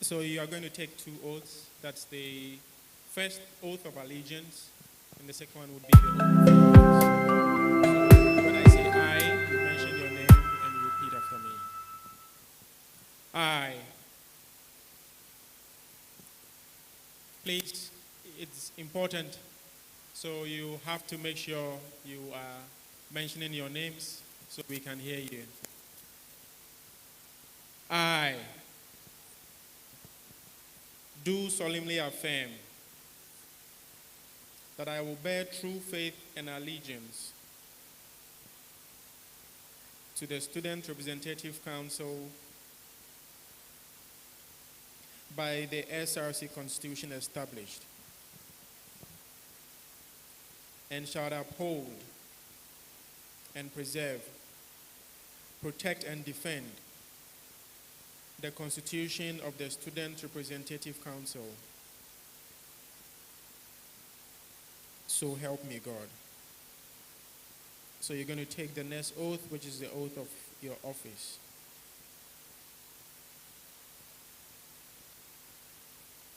So you are going to take two oaths. That's the first oath of allegiance, and the second one would be the oath of allegiance. So when I say I, you mention your name and you repeat after me. I. Please, it's important, so you have to make sure you are mentioning your names so we can hear you. I do solemnly affirm that I will bear true faith and allegiance to the Student Representative Council by the SRC Constitution established, and shall uphold and preserve, protect and defend the Constitution of the Student Representative Council. So help me God. So you're going to take the next oath, which is the oath of your office.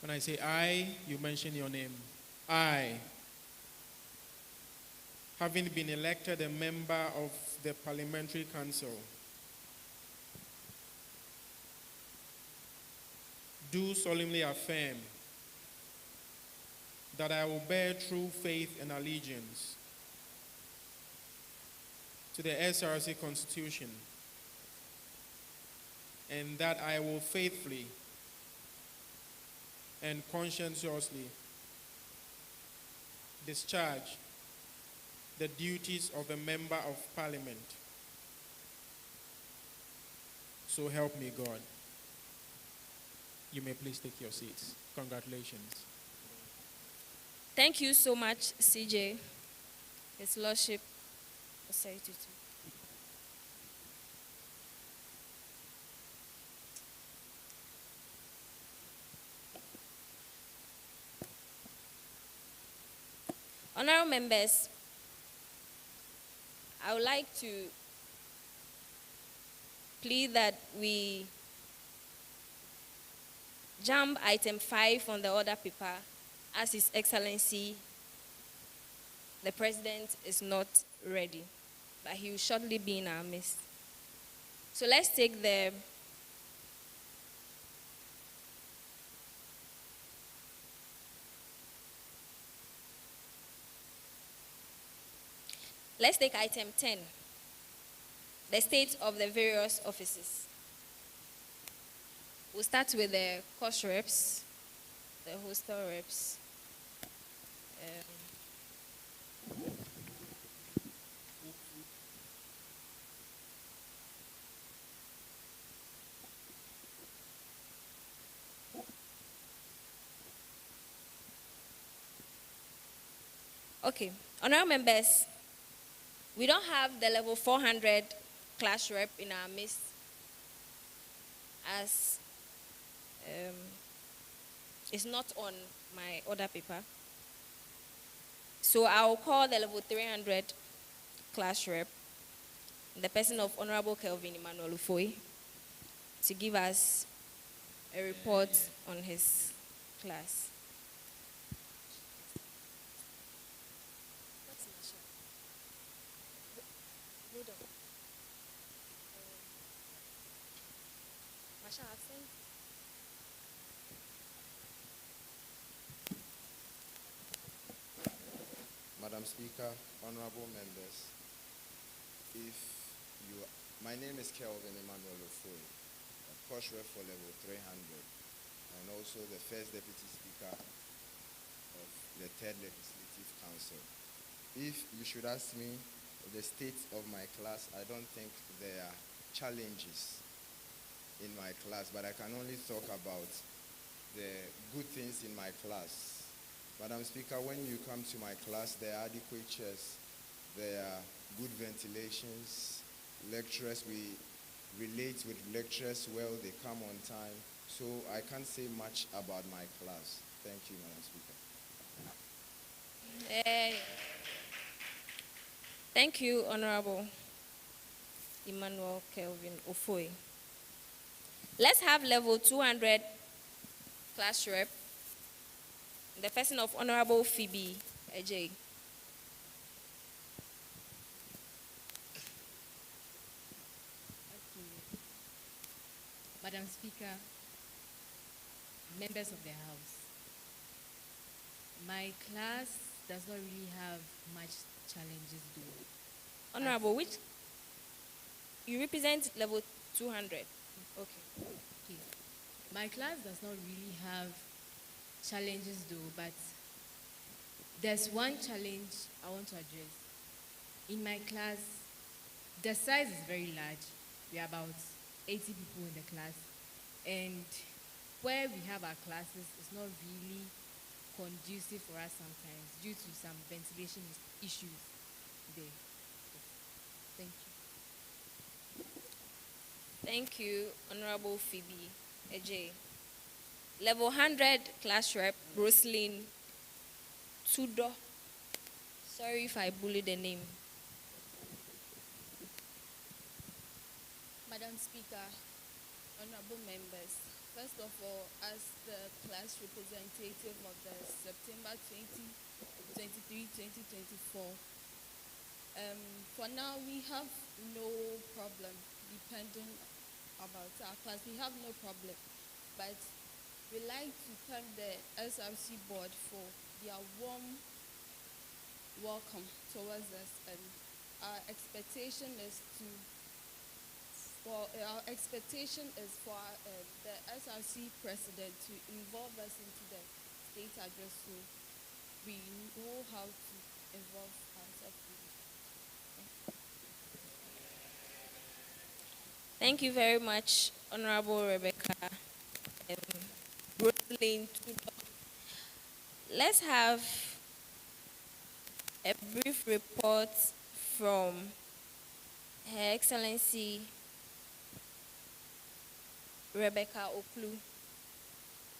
When I say I, you mention your name. I, having been elected a member of the Parliamentary Council, do solemnly affirm that I will bear true faith and allegiance to the SRC Constitution, and that I will faithfully and conscientiously discharge the duties of a member of Parliament. So help me God. You may please take your seats. Congratulations. Thank you so much, CJ. His Lordship. Honorable members, I would like to plead that we jump item 5 on the order paper, as His Excellency, the President, is not ready, but he will shortly be in our midst. So let's take the Let's take item 10, the state of the various offices. We'll start with the course reps, the hostel reps. Okay, honorable members, we don't have the level 400 class rep in our midst, as it's not on my order paper. So I'll call the level 300 class rep, the person of Honorable Kelvin Emmanuel Ufoy, to give us a report on his class. Madam Speaker, honorable members, my name is Kelvin Emmanuel Ufoy, a course rep for level 300, and also the first Deputy Speaker of the Third Legislative Council. If you should ask me the state of my class, I don't think there are challenges in my class, but I can only talk about the good things in my class. Madam Speaker, when you come to my class, there are adequate chairs, there are good ventilations, lecturers, we relate with lecturers well, they come on time, so I can't say much about my class. Thank you, Madam Speaker. Thank you, Honorable Emmanuel Kelvin Ufoy. Let's have level 200 class rep, in the person of Honorable Phoebe Ejay. Madam Speaker, members of the House, my class does not really have much challenges though. Honorable, which? You represent level 200. Okay. Okay. My class does not really have challenges though, but there's one challenge I want to address. In my class, the size is very large. We are about 80 people in the class. And where we have our classes, it's not really conducive for us sometimes due to some ventilation issues there. Thank you. Thank you, Honorable Phoebe Ejay. Level 100 class rep, Roslyn Tudo. Sorry if I bullied the name. Madam Speaker, honorable members, first of all, as the class representative of the September 2023-2024, for now we have no problem depending about our class. We have no problem, but we like to thank the SRC board for their warm welcome towards us, and our expectation is for the SRC president to involve us into the state address so we know how to involve ourselves. Thank you very much, Honorable Rebecca Roslyn Tudo. Let's have a brief report from Her Excellency Rebecca Oklu,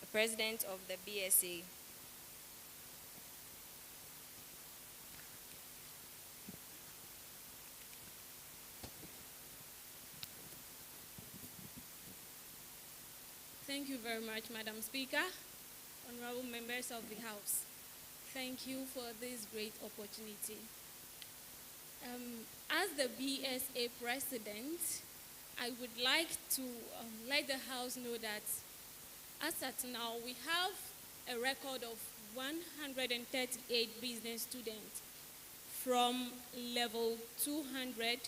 the President of the BSA. Thank you very much, Madam Speaker, honorable members of the House. Thank you for this great opportunity. As the BSA President, I would like to let the House know that as at now, we have a record of 138 business students from level 200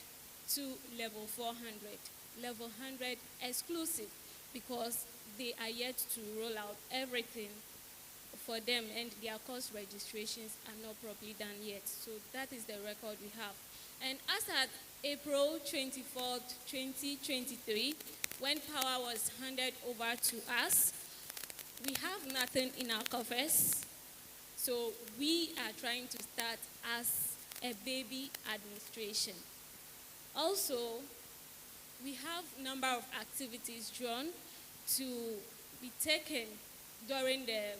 to level 400. Level 100 exclusive because they are yet to roll out everything for them and their course registrations are not properly done yet. So that is the record we have. And as at April 24th, 2023, when power was handed over to us, we have nothing in our coffers. So we are trying to start as a baby administration. Also, we have a number of activities drawn to be taken during the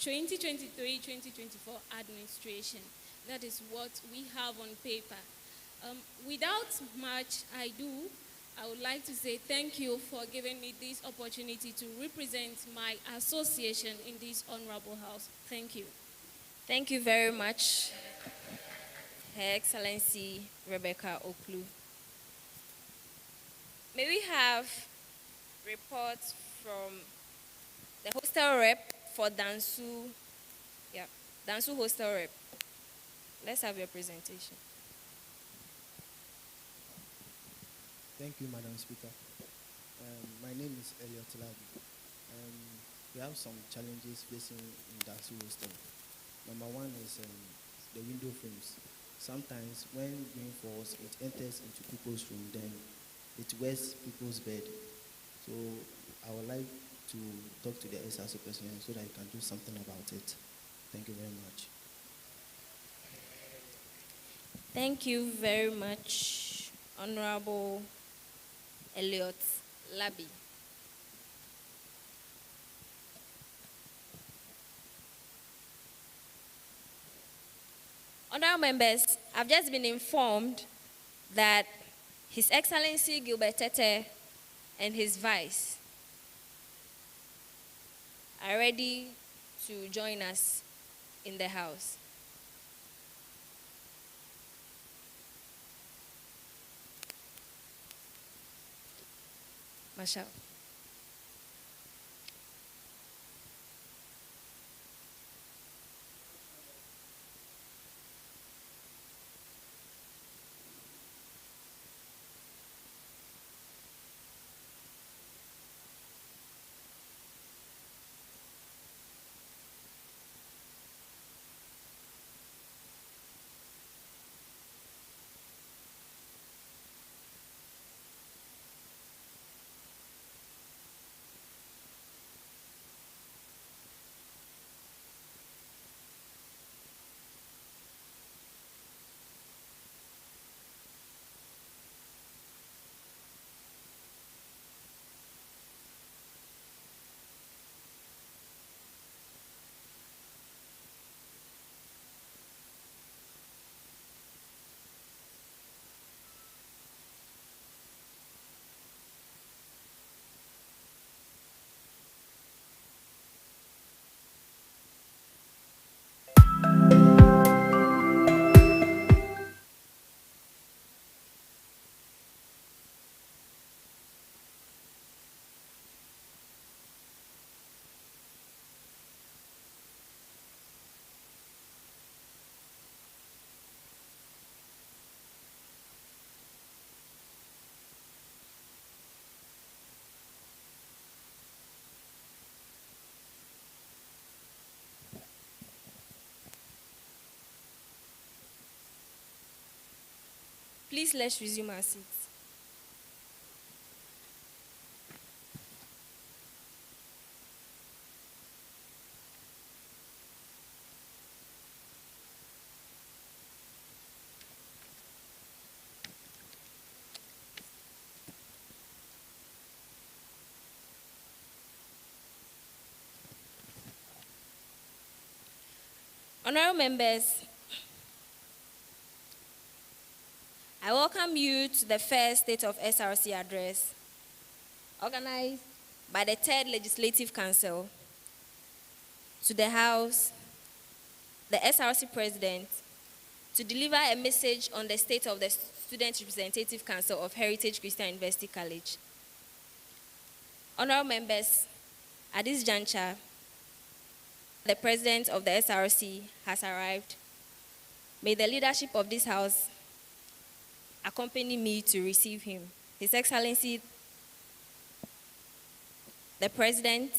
2023-2024 administration. That is what we have on paper. Without much ado, I would like to say thank you for giving me this opportunity to represent my association in this honorable house. Thank you. Thank you very much, Her Excellency Rebecca Oklu. May we have reports from the hostel rep for Dansu? Yeah, Dansu hostel rep. Let's have your presentation. Thank you, Madam Speaker. My name is Elliot Labi. We have some challenges facing in Dansu hostel. Number one is the window frames. Sometimes when rain falls, it enters into people's room, then it wets people's bed. So I would like to talk to the SRC president so that he can do something about it. Thank you very much. Thank you very much, Honorable Elliot Labi. Honorable members, I've just been informed that His Excellency Gilbert Tete and his vice are ready to join us in the house. Marshall. Please, let's resume our seats. Honorable members, I welcome you to the first State of Src Address, organized by the Third Legislative Council, to the House, the SRC President, to deliver a message on the state of the Student Representative Council of Heritage Christian University College. Honorable members, at this juncture, the President of the SRC has arrived. May the leadership of this House accompany me to receive him. His Excellency, the President,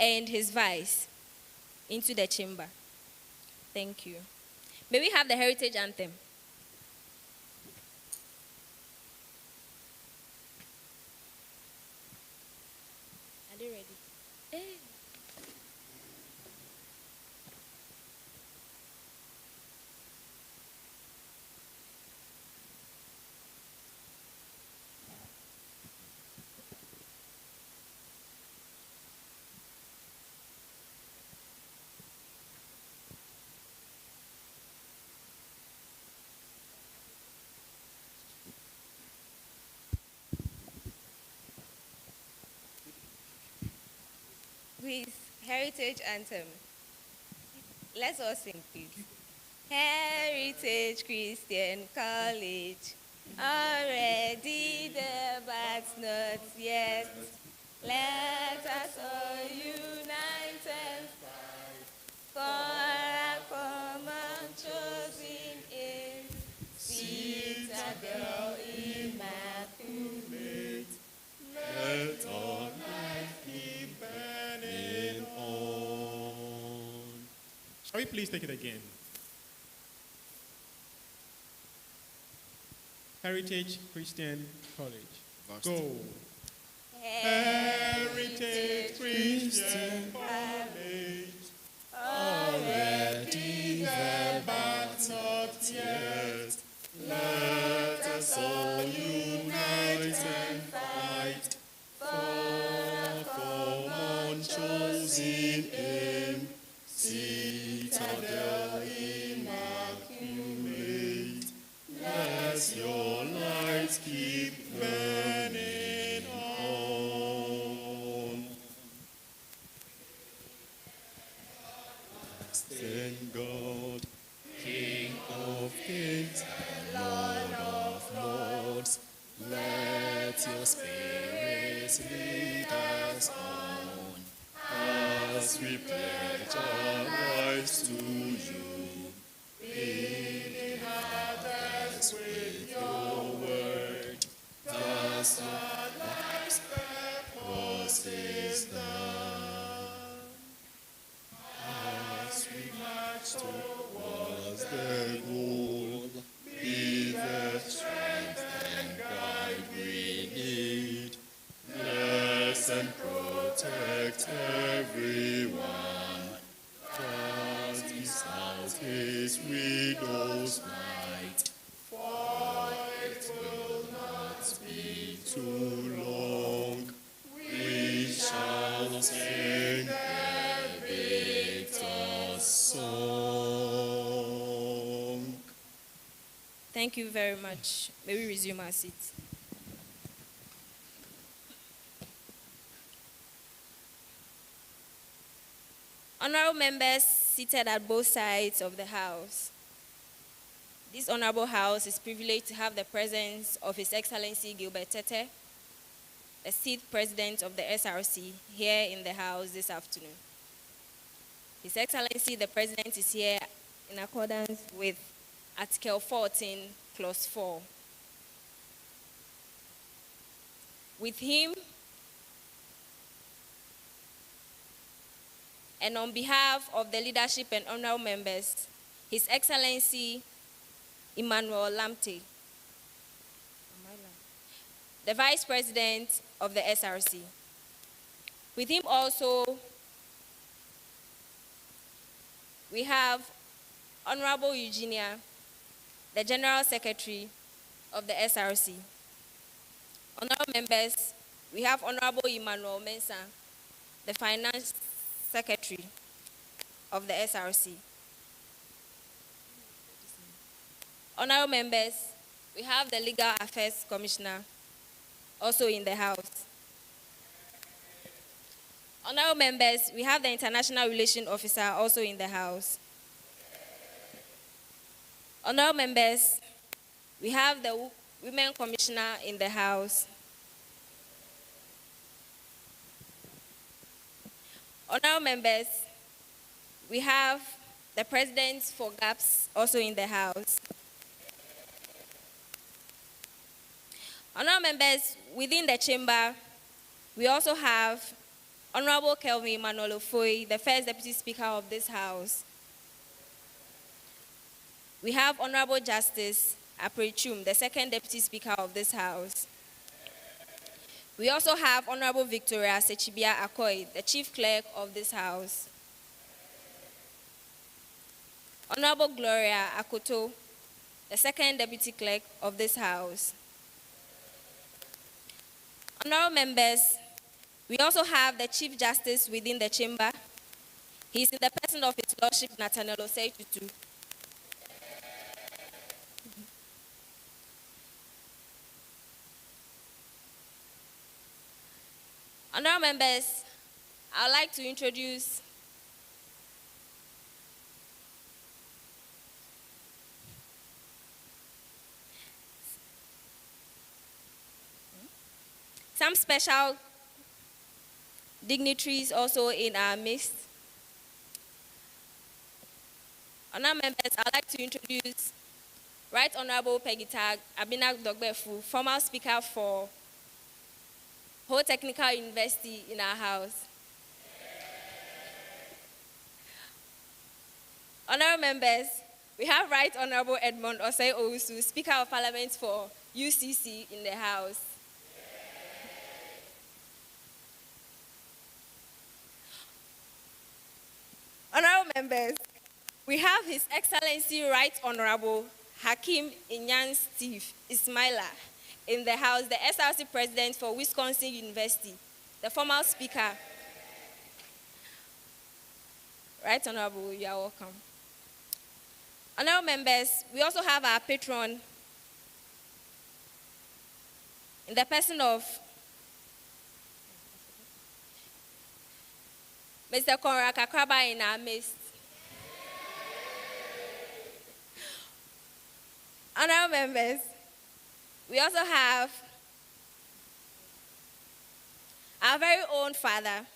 and his Vice into the chamber. Thank you. May we have the Heritage Anthem? Are they ready? Hey. With Heritage Anthem. Let's all sing, please. Heritage Christian College, already there but not yet. Let us all unite and fight for a common chosen aim. Citadel immaculate, let all light keep burning on. Shall we please take it again? Heritage Christian College. Go. Heritage Christian College, already there but not yet. Let us all unite and fight for common chosen aim. Citadel immaculate, let your light keep burning on. let your spirit lead us on as we pledge our lives to you. Lead others with your word, thus our life's purpose is done. As we march towards the goal, be the strength and guide we need. Bless and protect everyone. Cast us out his widow's might, for it will not be too long. We shall sing the victor's song. Thank you very much. May we resume our seats. Honorable members seated at both sides of the House. This Honorable House is privileged to have the presence of His Excellency Gilbert Tete, the 6th President of the SRC, here in the House this afternoon. His Excellency the President is here in accordance with Article 14, Clause 4. With him, and on behalf of the leadership and honorable members, His Excellency Emmanuel Lamte, the Vice President of the SRC. With him also, we have Honorable Eugenia, the General Secretary of the SRC. Honorable members, we have Honorable Emmanuel Mensah, the Finance Secretary of the SRC. Honorable members, we have the Legal Affairs Commissioner also in the House. Honorable members, we have the International Relations Officer also in the House. Honorable members, we have the Women Commissioner in the House. Honorable members, we have the President for GAPS also in the House. Honorable members, within the chamber, we also have Honorable Kelvin Emmanuel Ofoy, the First Deputy Speaker of this House. We have Honorable Justice Aprechum, the 2nd Deputy Speaker of this House. We also have Honorable Victoria Sechibia Akoy, the Chief Clerk of this House. Honorable Gloria Akoto, the 2nd Deputy Clerk of this House. Honorable members, we also have the Chief Justice within the chamber. He is in the person of His Lordship Nathaniel Osei Tutu. Honorable members, I would like to introduce some special dignitaries also in our midst. Honorable members, I would like to introduce Right Honorable Pegitag Abinak Dogbefu, former Speaker for Whole Technical University in our House. Honorable members, we have Right Honorable Edmond Osei Owusu, Speaker of Parliament for UCC in the House. Honorable members, we have His Excellency Right Honorable Hakim Inyan Steve Ismaila in the House, the SRC President for Wisconsin University, the former Speaker. Right Honorable, you are welcome. Honorable members, we also have our patron in the person of Mr. Konrad Kakraba in our midst. Honorable members, we also have our very own father,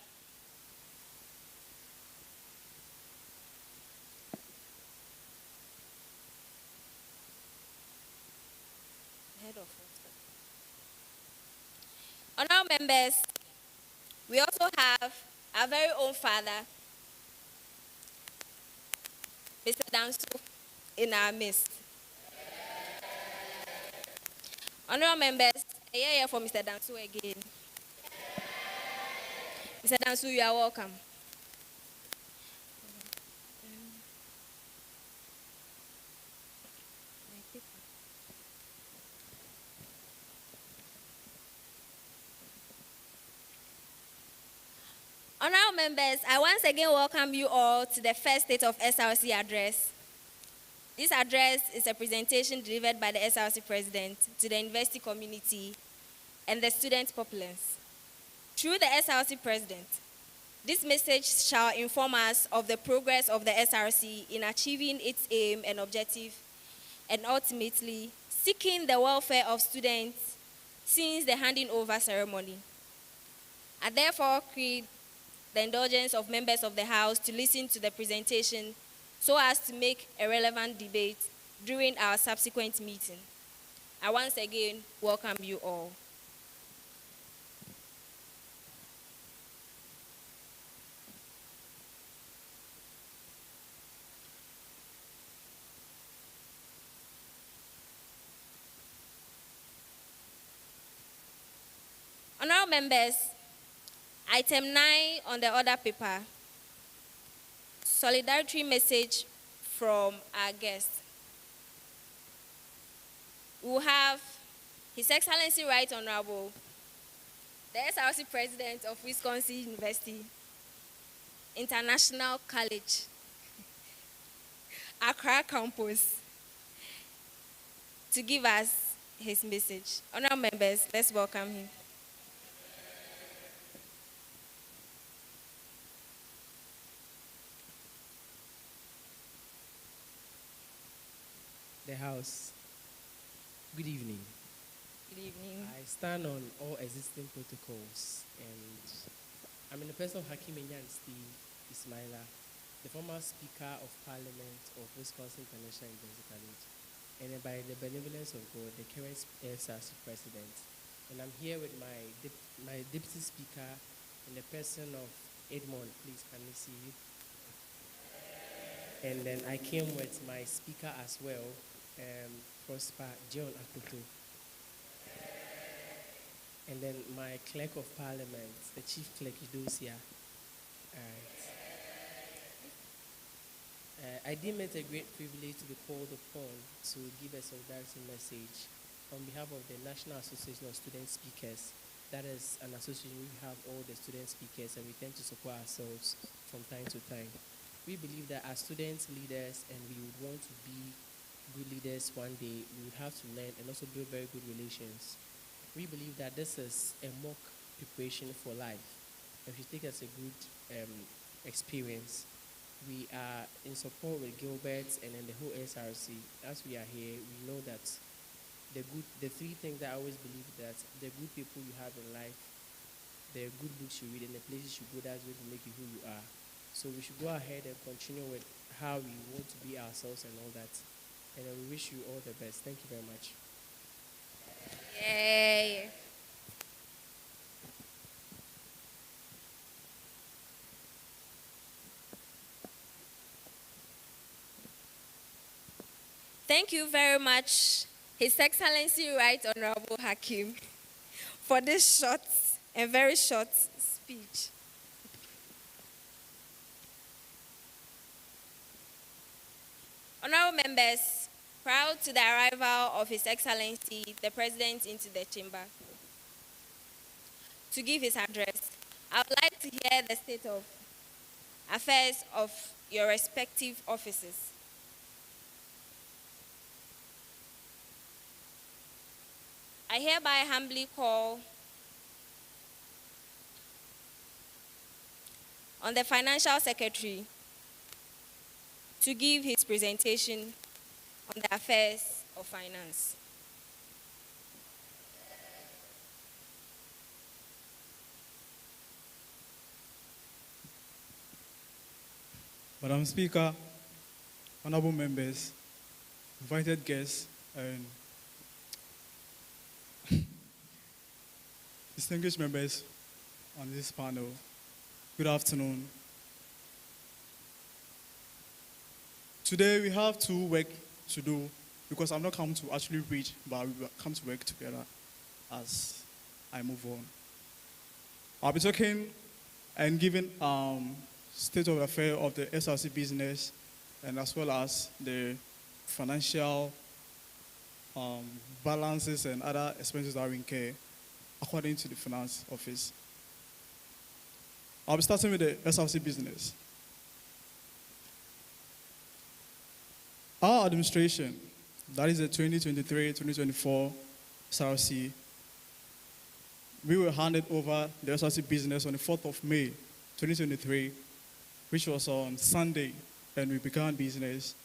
head of what? Honorable members, we also have our very own father, Mr. Danso, in our midst. Honorable members, a year for Mr. Danso again. Mr. Danso, you are welcome. Honorable members, I once again welcome you all to the first state of Src Address. This address is a presentation delivered by the Src President to the university community and the student populace. Through the Src President, this message shall inform us of the progress of the Src in achieving its aim and objective, and ultimately seeking the welfare of students since the handing over ceremony. I therefore create the indulgence of members of the House to listen to the presentation so as to make a relevant debate during our subsequent meeting. I once again welcome you all. Honorable members, item 9 on the order paper, solidarity message from our guest. We will have His Excellency Right Honorable, the SRC President of Wisconsin University, International College, Accra campus, to give us his message. Honorable members, let's welcome him. The House. Good evening. Good evening. I stand on all existing protocols, and I'm in the person of Hakim Enyansti Ismaila, the former Speaker of Parliament of Wisconsin International University College, and by the benevolence of God, the current SRC President. And I'm here with my Deputy Speaker in the person of Edmond. Please, can we see you? And then I came with my Speaker as well, Prosper John Akuto. And then my Clerk of Parliament, the Chief Clerk Idosia. I deem it a great privilege to be called upon to give a solidarity message on behalf of the National Association of Student Speakers. That is an association we have all the student speakers, and we tend to support ourselves from time to time. We believe that as student leaders, and we would want to be good leaders one day, we would have to learn and also build very good relations. We believe that this is a mock preparation for life. If you take it as a good experience, we are in support with Gilbert and then the whole SRC. As we are here, we know that the three things that I always believe, that the good people you have in life, the good books you read, and the places you go, that's going to make you who you are. So we should go ahead and continue with how we want to be ourselves and all that. And we wish you all the best. Thank you very much. Yay. Thank you very much, His Excellency Right Honorable Hakim, for this short and very short speech. Honorable members, proud to the arrival of His Excellency, the President, into the chamber to give his address, I would like to hear the state of affairs of your respective offices. I hereby humbly call on the Financial Secretary to give his presentation on the affairs of finance. Madam Speaker, honorable members, invited guests, and distinguished members on this panel, good afternoon. Today we have two work to do because I'm not come to actually read, but we will come to work together as I move on. I'll be talking and giving state of affairs of the SRC business and as well as the financial balances and other expenses that we incur according to the finance office. I'll be starting with the SRC business. Our administration, that is the 2023-2024 Src, we were handed over the SRC business on the 4th of May 2023, which was on Sunday, and we began business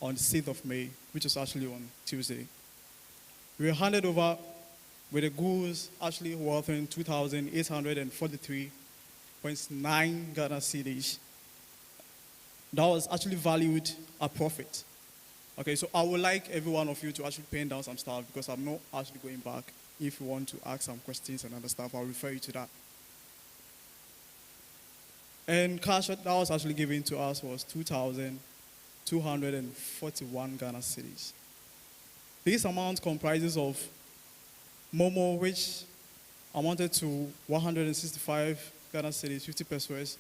on the 6th of May, which was actually on Tuesday. We were handed over with the goods actually worth 2,843.9 Ghana cedis. That was actually valued at profit. Okay, so I would like every one of you to actually pen down some stuff because I'm not actually going back. If you want to ask some questions and other stuff, I'll refer you to that. And cash that was actually given to us was 2,241 Ghana cedis. This amount comprises of Momo, which amounted to 165 Ghana cedis, 50 pesos,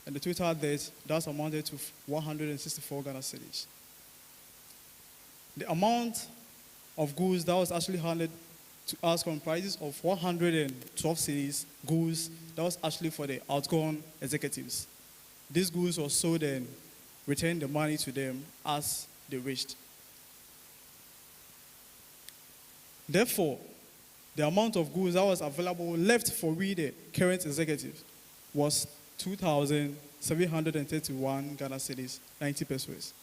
and the total debt that's amounted to 164 Ghana cedis. The amount of goods that was actually handed to us comprises of 112 cedis goods that was actually for the outgone executives. These goods were sold and returned the money to them as they wished. Therefore, the amount of goods that was available left for we, the current executive, was 2,731 Ghana cedis, 90 pesos.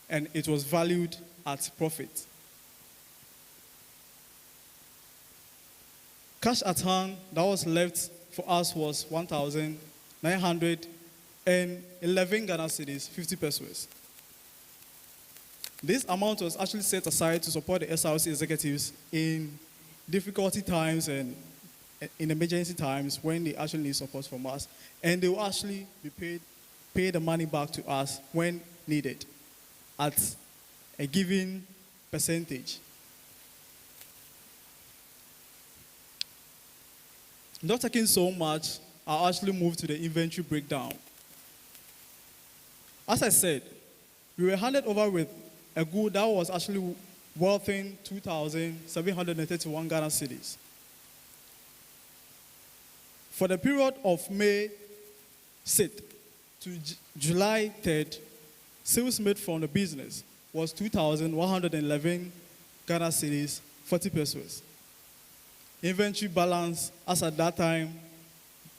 And it was valued at profit. Cash at hand that was left for us was 1,911 Ghana cedis, 50 pesos. This amount was actually set aside to support the SRC executives in difficulty times and in emergency times when they actually need support from us. And they will actually be pay the money back to us when needed at a given percentage. Not taking so much, I'll actually move to the inventory breakdown. As I said, we were handed over with a good that was actually worth 2,731 Ghana cedis. For the period of May 6th to July 3rd, sales made from the business was 2,111 Ghana cedis, 40 pesos. Inventory balance as at that time,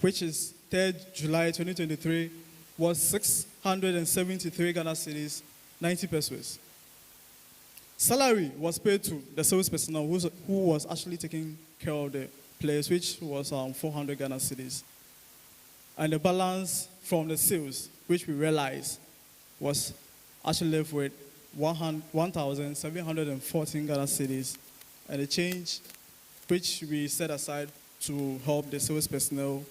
which is 3rd July 2023, was 673 Ghana cedis, 90 pesos. Salary was paid to the sales personnel who was actually taking care of the place, which was 400 Ghana cedis. And the balance from the sales, which we realized was actually left with 1,714 Ghana cedis, and the change which we set aside to help the sales personnel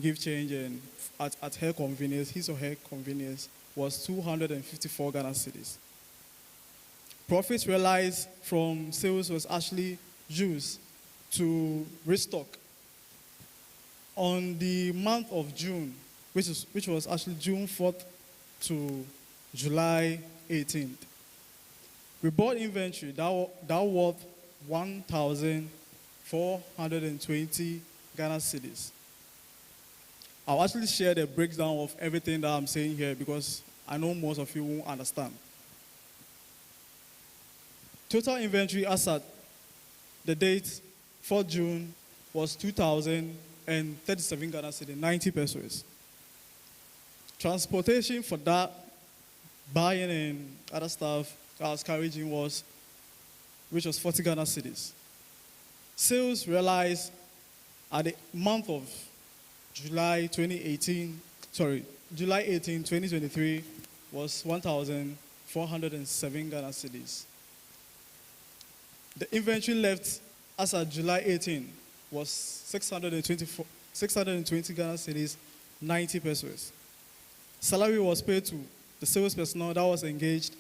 give change and at her convenience, his or her convenience, was 254 Ghana cedis. Profits realized from sales was actually used to restock. On the month of June, which was actually June 4th to July 18th, we bought inventory that worth 1,420 Ghana cedis. I'll actually share the breakdown of everything that I'm saying here because I know most of you won't understand. Total inventory as at the date 4th June was 2,037 Ghana cedis, 90 pesos. Transportation for that, buying and other stuff I was carrying which was 40 Ghana cedis. Sales realized at the month of July 2018, July 18, 2023 was 1,407 Ghana cedis. The inventory left as at July 18 was 620 Ghana cedis, 90 pesos. Salary was paid to the sales personnel that was engaged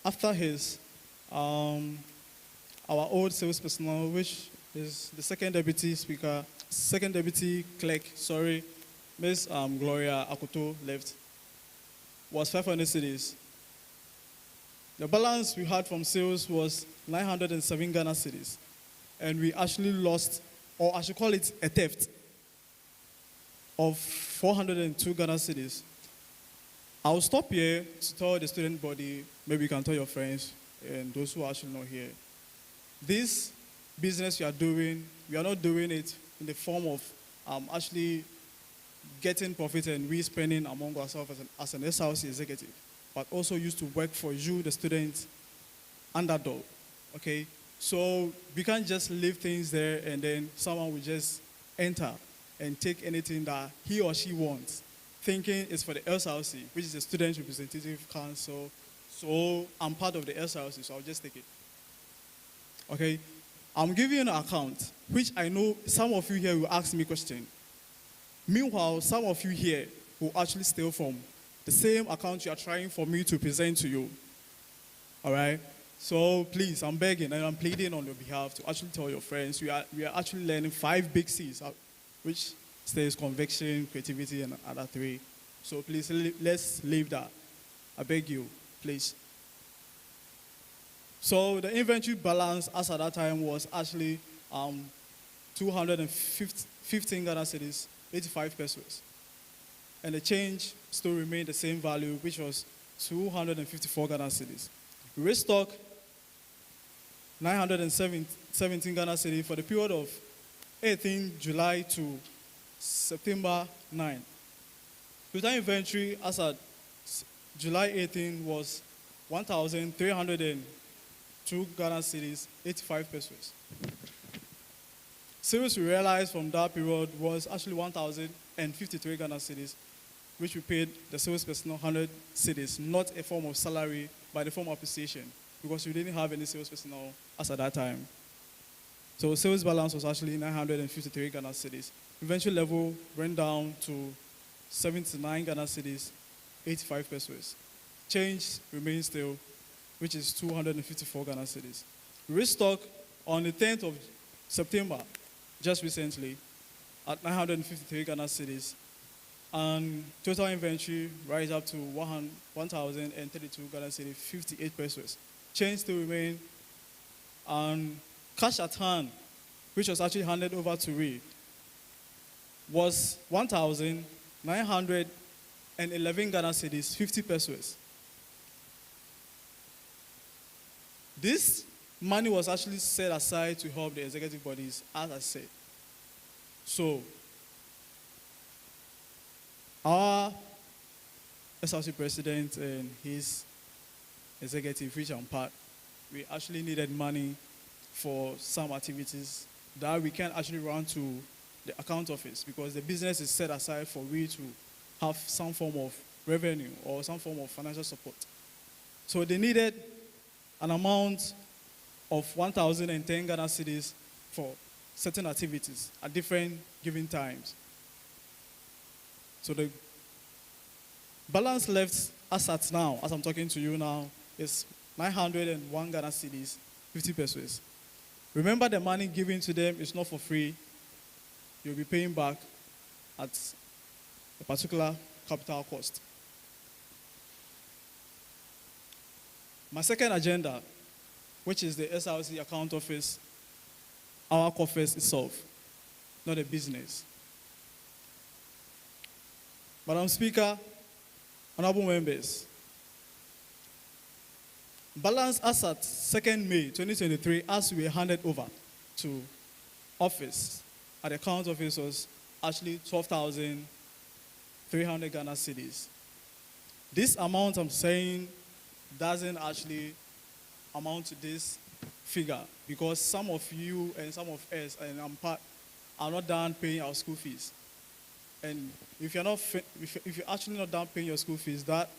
after his, our old sales personnel, which is the second deputy clerk, Ms. Gloria Akoto left, was 500 cedis. The balance we had from sales was 907 Ghana cedis. And we actually lost, or I should call it a theft, of 402 Ghana cedis. I'll stop here to tell the student body, maybe you can tell your friends and those who are actually not here. This business we are doing, we are not doing it in the form of actually getting profit and we spending among ourselves as an SRC executive, but also used to work for you, the student, underdog, okay? So we can't just leave things there and then someone will just enter and take anything that he or she wants, thinking it's for the SRC, which is the Student Representative Council. So I'm part of the SRC, so I'll just take it. Okay? I'm giving you an account, which I know some of you here will ask me a question. Meanwhile, some of you here will actually steal from the same account you are trying for me to present to you. All right? So please, I'm begging and I'm pleading on your behalf to actually tell your friends we are actually learning 5 big C's, which stays conviction, creativity, and other 3. So please, let's leave that. I beg you, please. So the inventory balance as at that time was actually 215 Ghana cedis, 85 pesos. And the change still remained the same value, which was 254 Ghana cedis. Restock 917 Ghana cedis for the period of 18 July to September 9. Total inventory as at July 18 was 1,302 Ghana cedis, 85 pesos. Sales we realized from that period was actually 1,053 Ghana cedis, which we paid the sales personnel 100 cedis, not a form of salary, but a form of appreciation, because we didn't have any sales personnel as at that time. So sales balance was actually 953 Ghana cedis. Inventory level went down to 79 Ghana cedis, 85 pesos. Change remains still, which is 254 Ghana cedis. Restock on the 10th of September, just recently, at 953 Ghana cedis. And total inventory rise up to 1,032 Ghana cedis, 58 pesos. Change still remain. And cash at hand, which was actually handed over to we, was 1,911 Ghana cedis, 50 pesos. This money was actually set aside to help the executive bodies, as I said. So, our SRC president and his executive, which I'm part, we actually needed money for some activities that we can actually run to the account office, because the business is set aside for we to have some form of revenue or some form of financial support. So they needed an amount of 1,010 Ghana cedis for certain activities at different given times. So the balance left as at now, as I'm talking to you now, is 901 Ghana cedis, 50 pesos. Remember, the money given to them is not for free. You'll be paying back at a particular capital cost. My second agenda, which is the SRC account office, our office itself, not a business. Madam Speaker, honorable members, balance as at 2nd May 2023, as we were handed over to office at the account office, was actually 12,300 Ghana cedis. This amount I'm saying doesn't actually amount to this figure, because some of you and some of us, and I'm part, are not done paying our school fees. And if you're not, if you're actually not done paying your school fees, that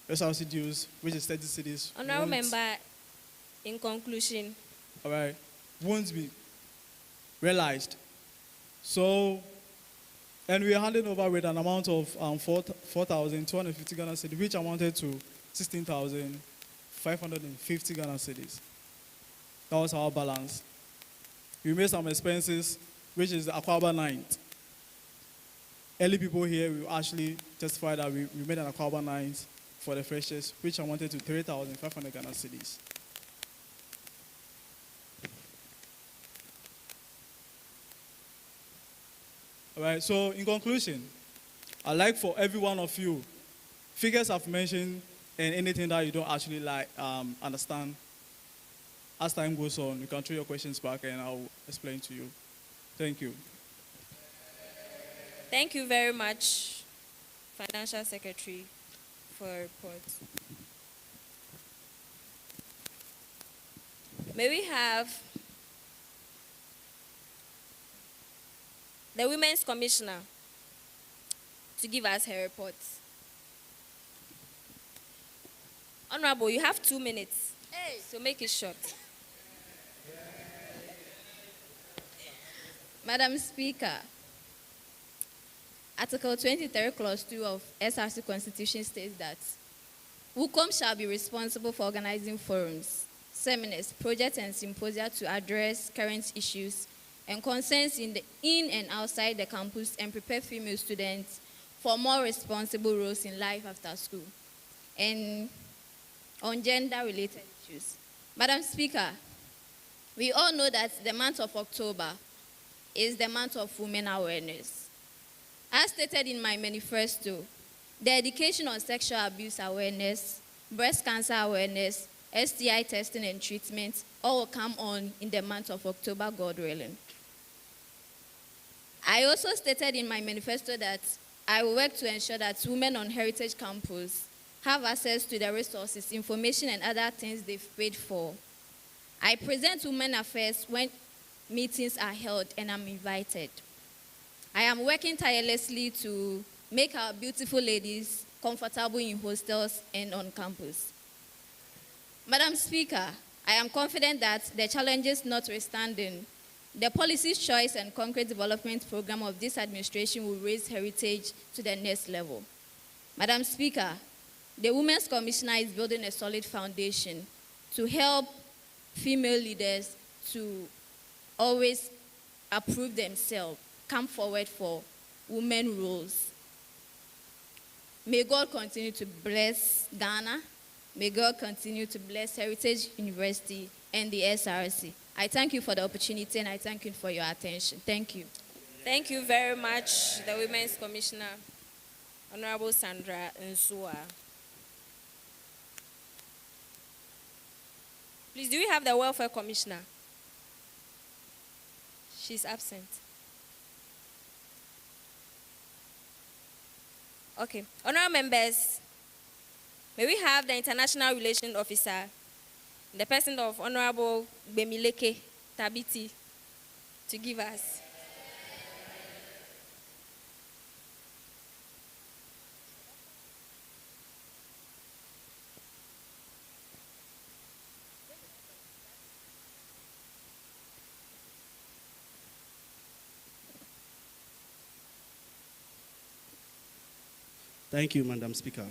SRC dues, which is 30 cities, Honorable member, in conclusion. All right, won't be realized. So, and we are handing over with an amount of 4,250 Ghana cedis, which amounted to 16,550 Ghana cedis. That was our balance. We made some expenses, which is the Aquaba night. Early people here will actually testify that we made an Aquaba night for the freshers, which amounted to 3,500 Ghana cedis. All right, so in conclusion, I'd like for every one of you, figures I've mentioned and anything that you don't actually understand, as time goes on, you can throw your questions back and I'll explain to you. Thank you. Thank you very much, Financial Secretary, for your report. May we have the Women's Commissioner to give us her report. Honorable, you have 2 minutes, so make it short. Madam Speaker, Article 23, Clause 2 of SRC Constitution states that WUCOM shall be responsible for organizing forums, seminars, projects, and symposia to address current issues and concerns in and outside the campus and prepare female students for more responsible roles in life after school and on gender-related issues. Madam Speaker, we all know that the month of October is the month of women awareness. As stated in my manifesto, the education on sexual abuse awareness, breast cancer awareness, STI testing and treatment all will come on in the month of October, God willing. I also stated in my manifesto that I will work to ensure that women on Heritage Campus have access to the resources, information, and other things they've paid for. I present women affairs when meetings are held and I'm invited. I am working tirelessly to make our beautiful ladies comfortable in hostels and on campus. Madam Speaker, I am confident that the challenges notwithstanding, the policy choice and concrete development program of this administration will raise heritage to the next level. Madam Speaker, the Women's Commissioner is building a solid foundation to help female leaders to always approve themselves, come forward for women roles. May God continue to bless Ghana. May God continue to bless Heritage University and the SRC. I thank you for the opportunity and I thank you for your attention. Thank you. Thank you very much, the Women's Commissioner, Honorable Sandra Nsua. Please, do we have the Welfare Commissioner? She's absent. Okay. Honorable members, may we have the International Relations Officer, the person of Honorable Bemileke Tabiti, to give us. Thank you, Madam Speaker.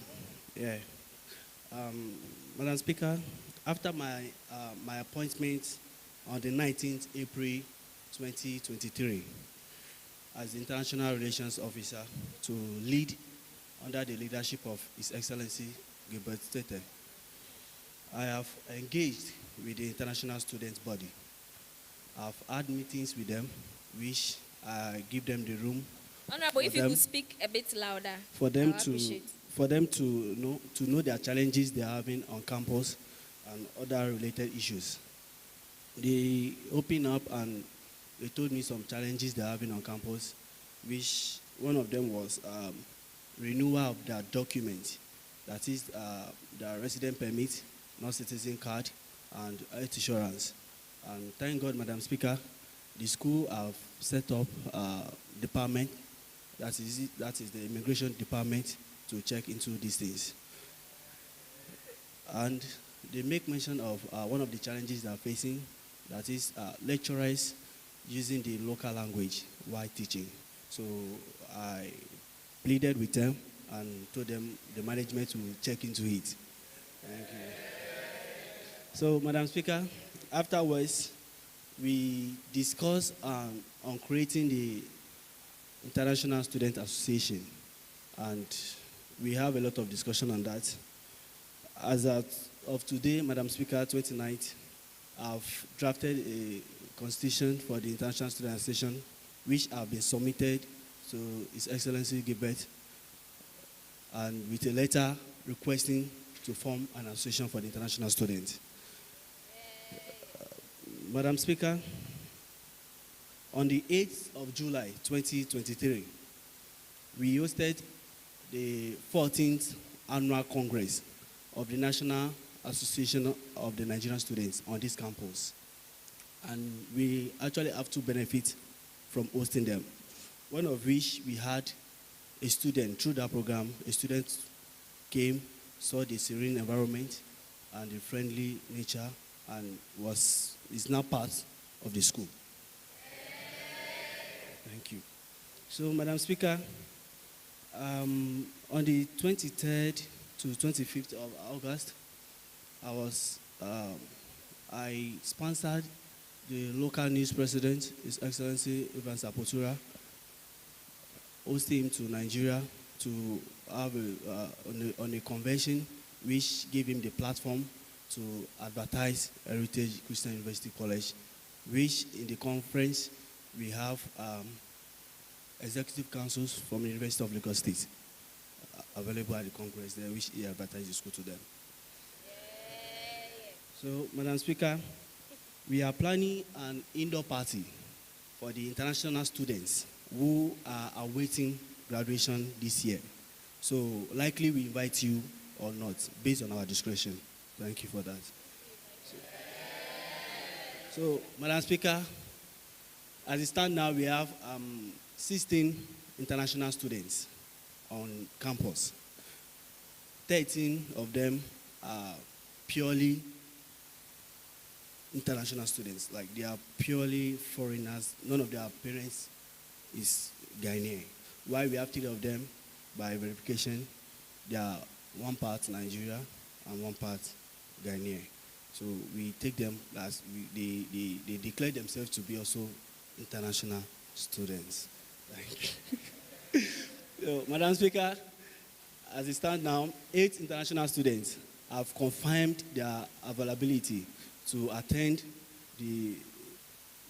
Madam Speaker, after my appointment on the 19th April 2023 as the International Relations Officer to lead under the leadership of His Excellency Gilbert Tete, I have engaged with the International Students Body. I've had meetings with them, which I give them the room. Honorable, if you could speak a bit louder, for them to know their challenges they're having on campus and other related issues. They opened up and they told me some challenges they're having on campus, which one of them was renewal of their document, that is their resident permit, non-citizen card, and health insurance. And thank God, Madam Speaker, the school have set up a department that is the immigration department to check into these things. And they make mention of one of the challenges they are facing, that is lecturers using the local language while teaching. So I pleaded with them and told them the management will check into it. Thank you. So, Madam Speaker, afterwards, we discussed on creating the International Student Association, and we have a lot of discussion on that. As of today, Madam Speaker, 29th, I've drafted a constitution for the International Student Association, which have been submitted to His Excellency Gilbert, and with a letter requesting to form an association for the international students. Madam Speaker, on the 8th of July 2023, we hosted the 14th Annual Congress of the National Association of the Nigerian Students on this campus. And we actually have two benefits from hosting them. One of which we had a student, through that program, a student came, saw the serene environment and the friendly nature, and is now part of the school. Thank you. So, Madam Speaker, on the 23rd to 25th of August, I sponsored the local news president, His Excellency Ivan Sapotura, hosted him to Nigeria to have on a convention which gave him the platform to advertise Heritage Christian University College, which in the conference we have executive councils from the University of Lagos State available at the Congress there, which he advertised the school to them. So, Madam Speaker, we are planning an indoor party for the international students who are awaiting graduation this year. So, likely we invite you or not, based on our discretion. Thank you for that. So, Madam Speaker, as it stands now, we have 16 international students on campus. 13 of them are purely international students, like they are purely foreigners. None of their parents is Ghanaian. While we have 3 of them, by verification, they are one part Nigeria and one part Ghanaian. So we take them as they declare themselves to be also international students. Thank you. So, Madam Speaker, as it stands now, 8 international students have confirmed their availability to attend the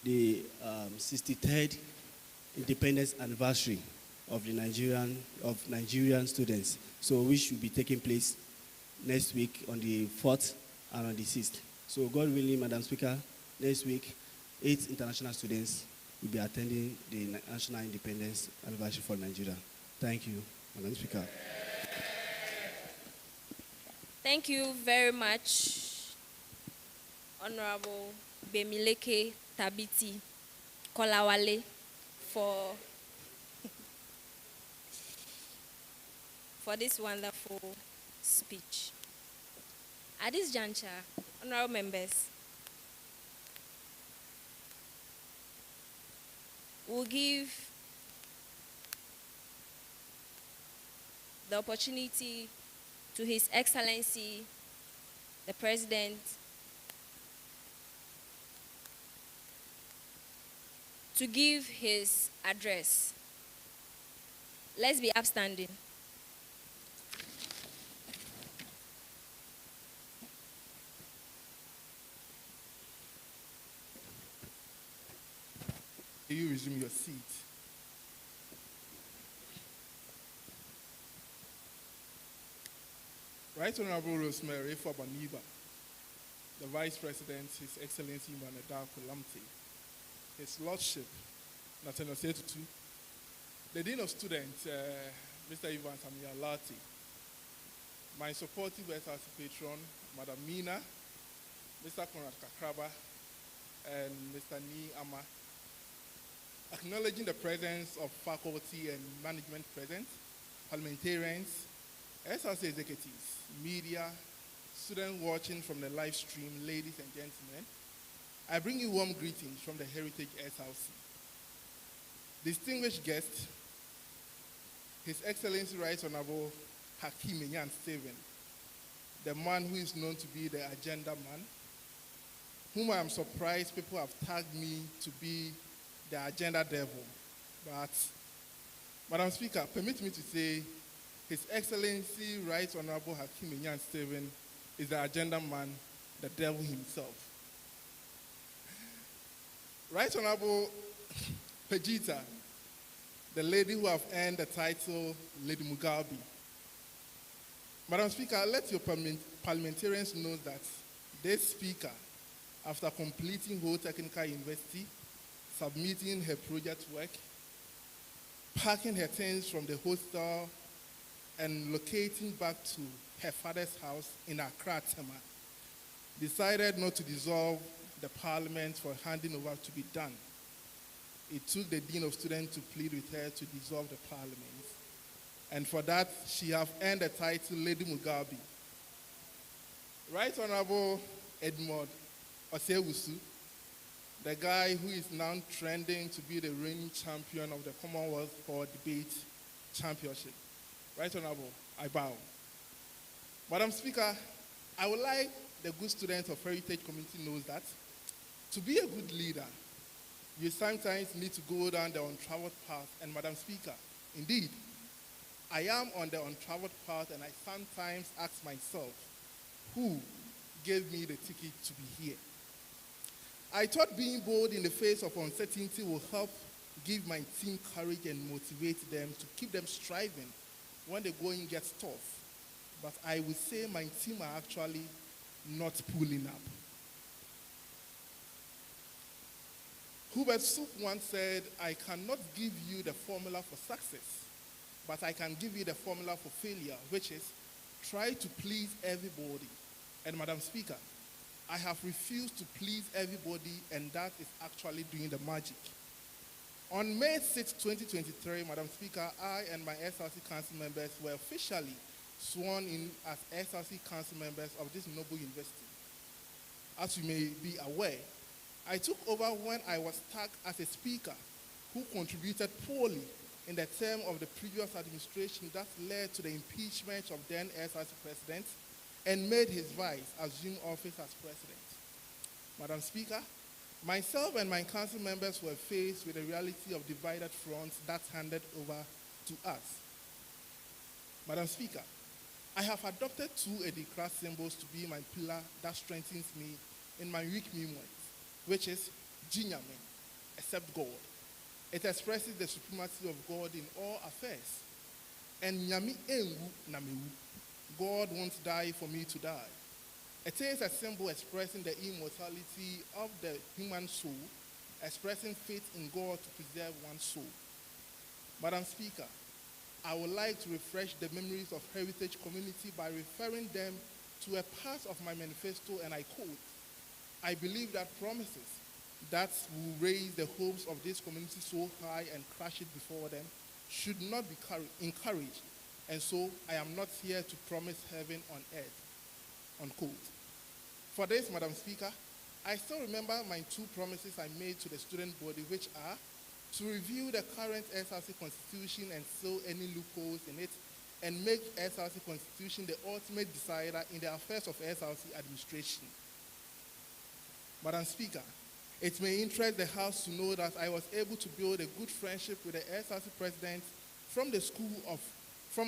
63rd independence anniversary of the Nigerian students. So which will be taking place next week on the 4th and on the 6th. So God willing, Madam Speaker, next week, 8 international students will be attending the National Independence Anniversary for Nigeria. Thank you, Madam Speaker. Thank you very much, Honorable Bemileke Tabiti Kolawale, for this wonderful speech. At this juncture, honorable members, we'll give the opportunity to His Excellency, the President, to give his address. Let's be upstanding. You resume your seat. Right Honorable Rosemary Fabaniba, the Vice President, His Excellency Manada Kulamte, His Lordship, Nathaniel Setutu, the Dean of Students, Mr. Ivan Samiyalati, my supportive SRC patron, Madam Mina, Mr. Conrad Kakraba, and Mr. Ni Ama, acknowledging the presence of faculty and management present, parliamentarians, SRC executives, media, students watching from the live stream, ladies and gentlemen, I bring you warm greetings from the Heritage SRC. Distinguished guests, His Excellency Right Honorable Hakeem Enyan Steven, the man who is known to be the agenda man, whom I am surprised people have tagged me to be the agenda devil. But, Madam Speaker, permit me to say His Excellency Right Honorable Hakeem Enyan Steven is the agenda man, the devil himself. Right Honorable Pejita, the lady who have earned the title Lady Mugabe. Madam Speaker, let your parliamentarians know that this speaker, after completing Ho Technical University, submitting her project work, packing her things from the hostel, and locating back to her father's house in Accra, Tema, decided not to dissolve the parliament for handing over to be done. It took the Dean of Students to plead with her to dissolve the parliament. And for that, she have earned the title Lady Mugabe. Right Honorable Edmond Osewusu, the guy who is now trending to be the reigning champion of the Commonwealth for Debate Championship. Right Honorable, I bow. Madam Speaker, I would like the good students of Heritage Community knows that to be a good leader, you sometimes need to go down the untraveled path. And Madam Speaker, indeed, I am on the untraveled path, and I sometimes ask myself, who gave me the ticket to be here? I thought being bold in the face of uncertainty will help give my team courage and motivate them to keep them striving when the going gets tough. But I would say my team are actually not pulling up. Hubert Soup once said, I cannot give you the formula for success, but I can give you the formula for failure, which is try to please everybody. And Madam Speaker, I have refused to please everybody, and that is actually doing the magic. On May 6, 2023, Madam Speaker, I and my SRC council members were officially sworn in as SRC council members of this noble university. As you may be aware, I took over when I was stuck as a speaker who contributed poorly in the term of the previous administration that led to the impeachment of then SRC president and made his vice assume office as president. Madam Speaker, myself and my council members were faced with the reality of divided fronts that handed over to us. Madam Speaker, I have adopted two Edikra symbols to be my pillar that strengthens me in my weak moments, which is Jinyame, except God. It expresses the supremacy of God in all affairs. And Nyami Engu Namewu, God won't die for me to die. It is a symbol expressing the immortality of the human soul, expressing faith in God to preserve one's soul. Madam Speaker, I would like to refresh the memories of Heritage Community by referring them to a part of my manifesto, and I quote, I believe that promises that will raise the hopes of this community so high and crush it before them should not be encouraged, and so I am not here to promise heaven on earth, unquote. For this, Madam Speaker, I still remember my two promises I made to the student body, which are to review the current SRC Constitution and fill any loopholes in it, and make SRC Constitution the ultimate decider in the affairs of SRC administration. Madam Speaker, it may interest the House to know that I was able to build a good friendship with the SRC president from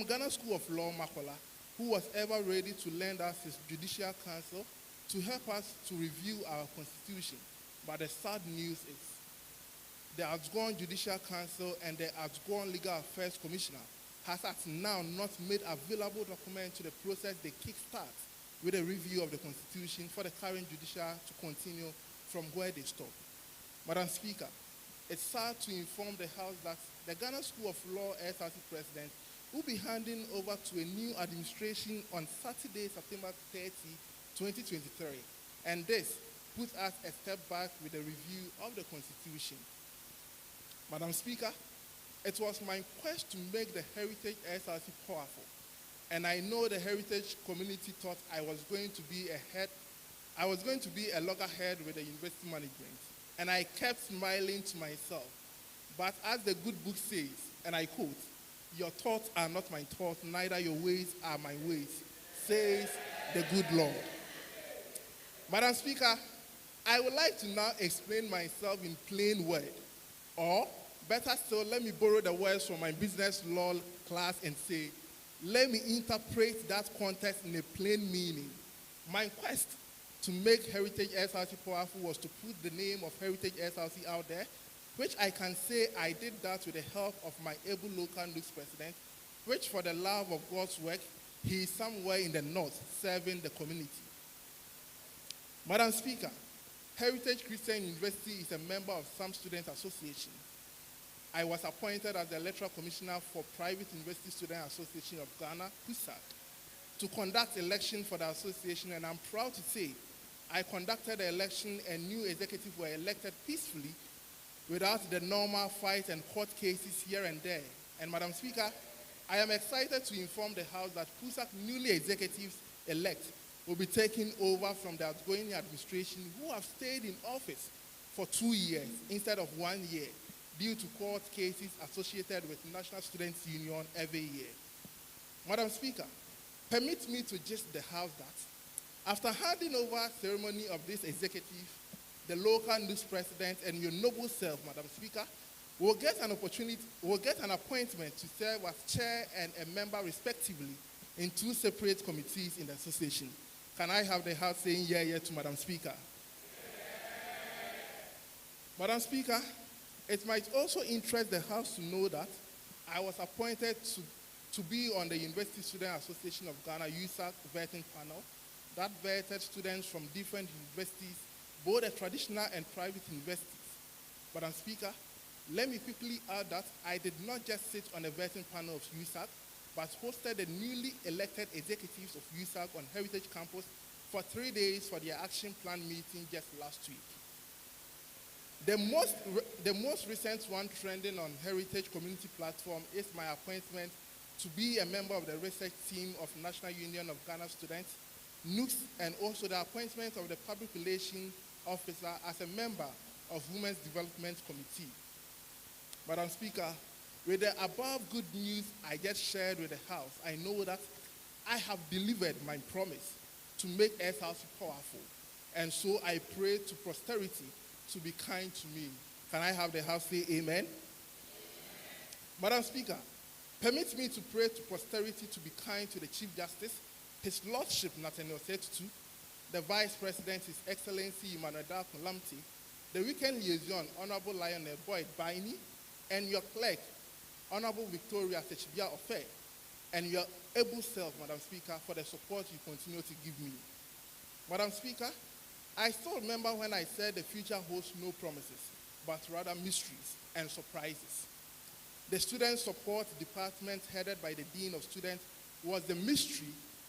Ghana School of Law, Makola, who was ever ready to lend us his judicial counsel to help us to review our constitution. But the sad news is the outgoing Judicial Council and the outgoing Legal Affairs Commissioner has at now not made available document to the process they kickstart with a review of the Constitution for the current judicial to continue from where they stop. Madam Speaker, it's sad to inform the House that the Ghana School of Law SRC President will be handing over to a new administration on Saturday, September 30, 2023. And this puts us a step back with a review of the Constitution. Madam Speaker, it was my quest to make the Heritage SRC powerful. And I know the Heritage community thought I was going to be a loggerhead with the university management. And I kept smiling to myself. But as the good book says, and I quote, "Your thoughts are not my thoughts, neither your ways are my ways, says the good Lord." Madam Speaker, I would like to now explain myself in plain word. Or, better still, let me borrow the words from my business law class and say, let me interpret that context in a plain meaning. My quest to make Heritage SRC powerful was to put the name of Heritage SRC out there, which I can say I did that with the help of my able local news president, which for the love of God's work, he is somewhere in the north serving the community. Madam Speaker, Heritage Christian University is a member of some student association. I was appointed as the electoral commissioner for Private University Student Association of Ghana, PUSAG, to conduct election for the association, and I'm proud to say I conducted the election and new executives were elected peacefully without the normal fight and court cases here and there. And Madam Speaker, I am excited to inform the House that PUSAG newly executives-elect will be taking over from the outgoing administration who have stayed in office for 2 years instead of 1 year due to court cases associated with National Students Union every year. Madam Speaker, permit me to gist the House that after handing over ceremony of this executive, the local news president and your noble self, Madam Speaker, will get an appointment to serve as chair and a member respectively in 2 separate committees in the association. Can I have the House saying yeah, yeah to Madam Speaker? Madam Speaker, it might also interest the House to know that I was appointed to be on the University Student Association of Ghana USAC vetting panel that vetted students from different universities, both the traditional and private universities. Madam Speaker, let me quickly add that I did not just sit on the vetting panel of USAC, but hosted the newly elected executives of USAC on Heritage Campus for 3 days for their action plan meeting just last week. The most recent one trending on Heritage Community Platform is my appointment to be a member of the research team of National Union of Ghana Students, NUCS, and also the appointment of the Public Relations Officer as a member of Women's Development Committee. Madam Speaker, with the above good news I just shared with the House, I know that I have delivered my promise to make SRC powerful, and so I pray to posterity to be kind to me. Can I have the House say amen? Madam Speaker, permit me to pray to posterity to be kind to the Chief Justice, His Lordship Nathaniel Setutu, the Vice President, His Excellency Emmanuel Kulamti, the weekend liaison, Honorable Lionel Boyd Baini, and your clerk, Honorable Victoria Sechibia Ofe, and your able self, Madam Speaker, for the support you continue to give me. Madam Speaker, I still remember when I said the future holds no promises, but rather mysteries and surprises. The Student Support Department headed by the Dean of Students was the mystery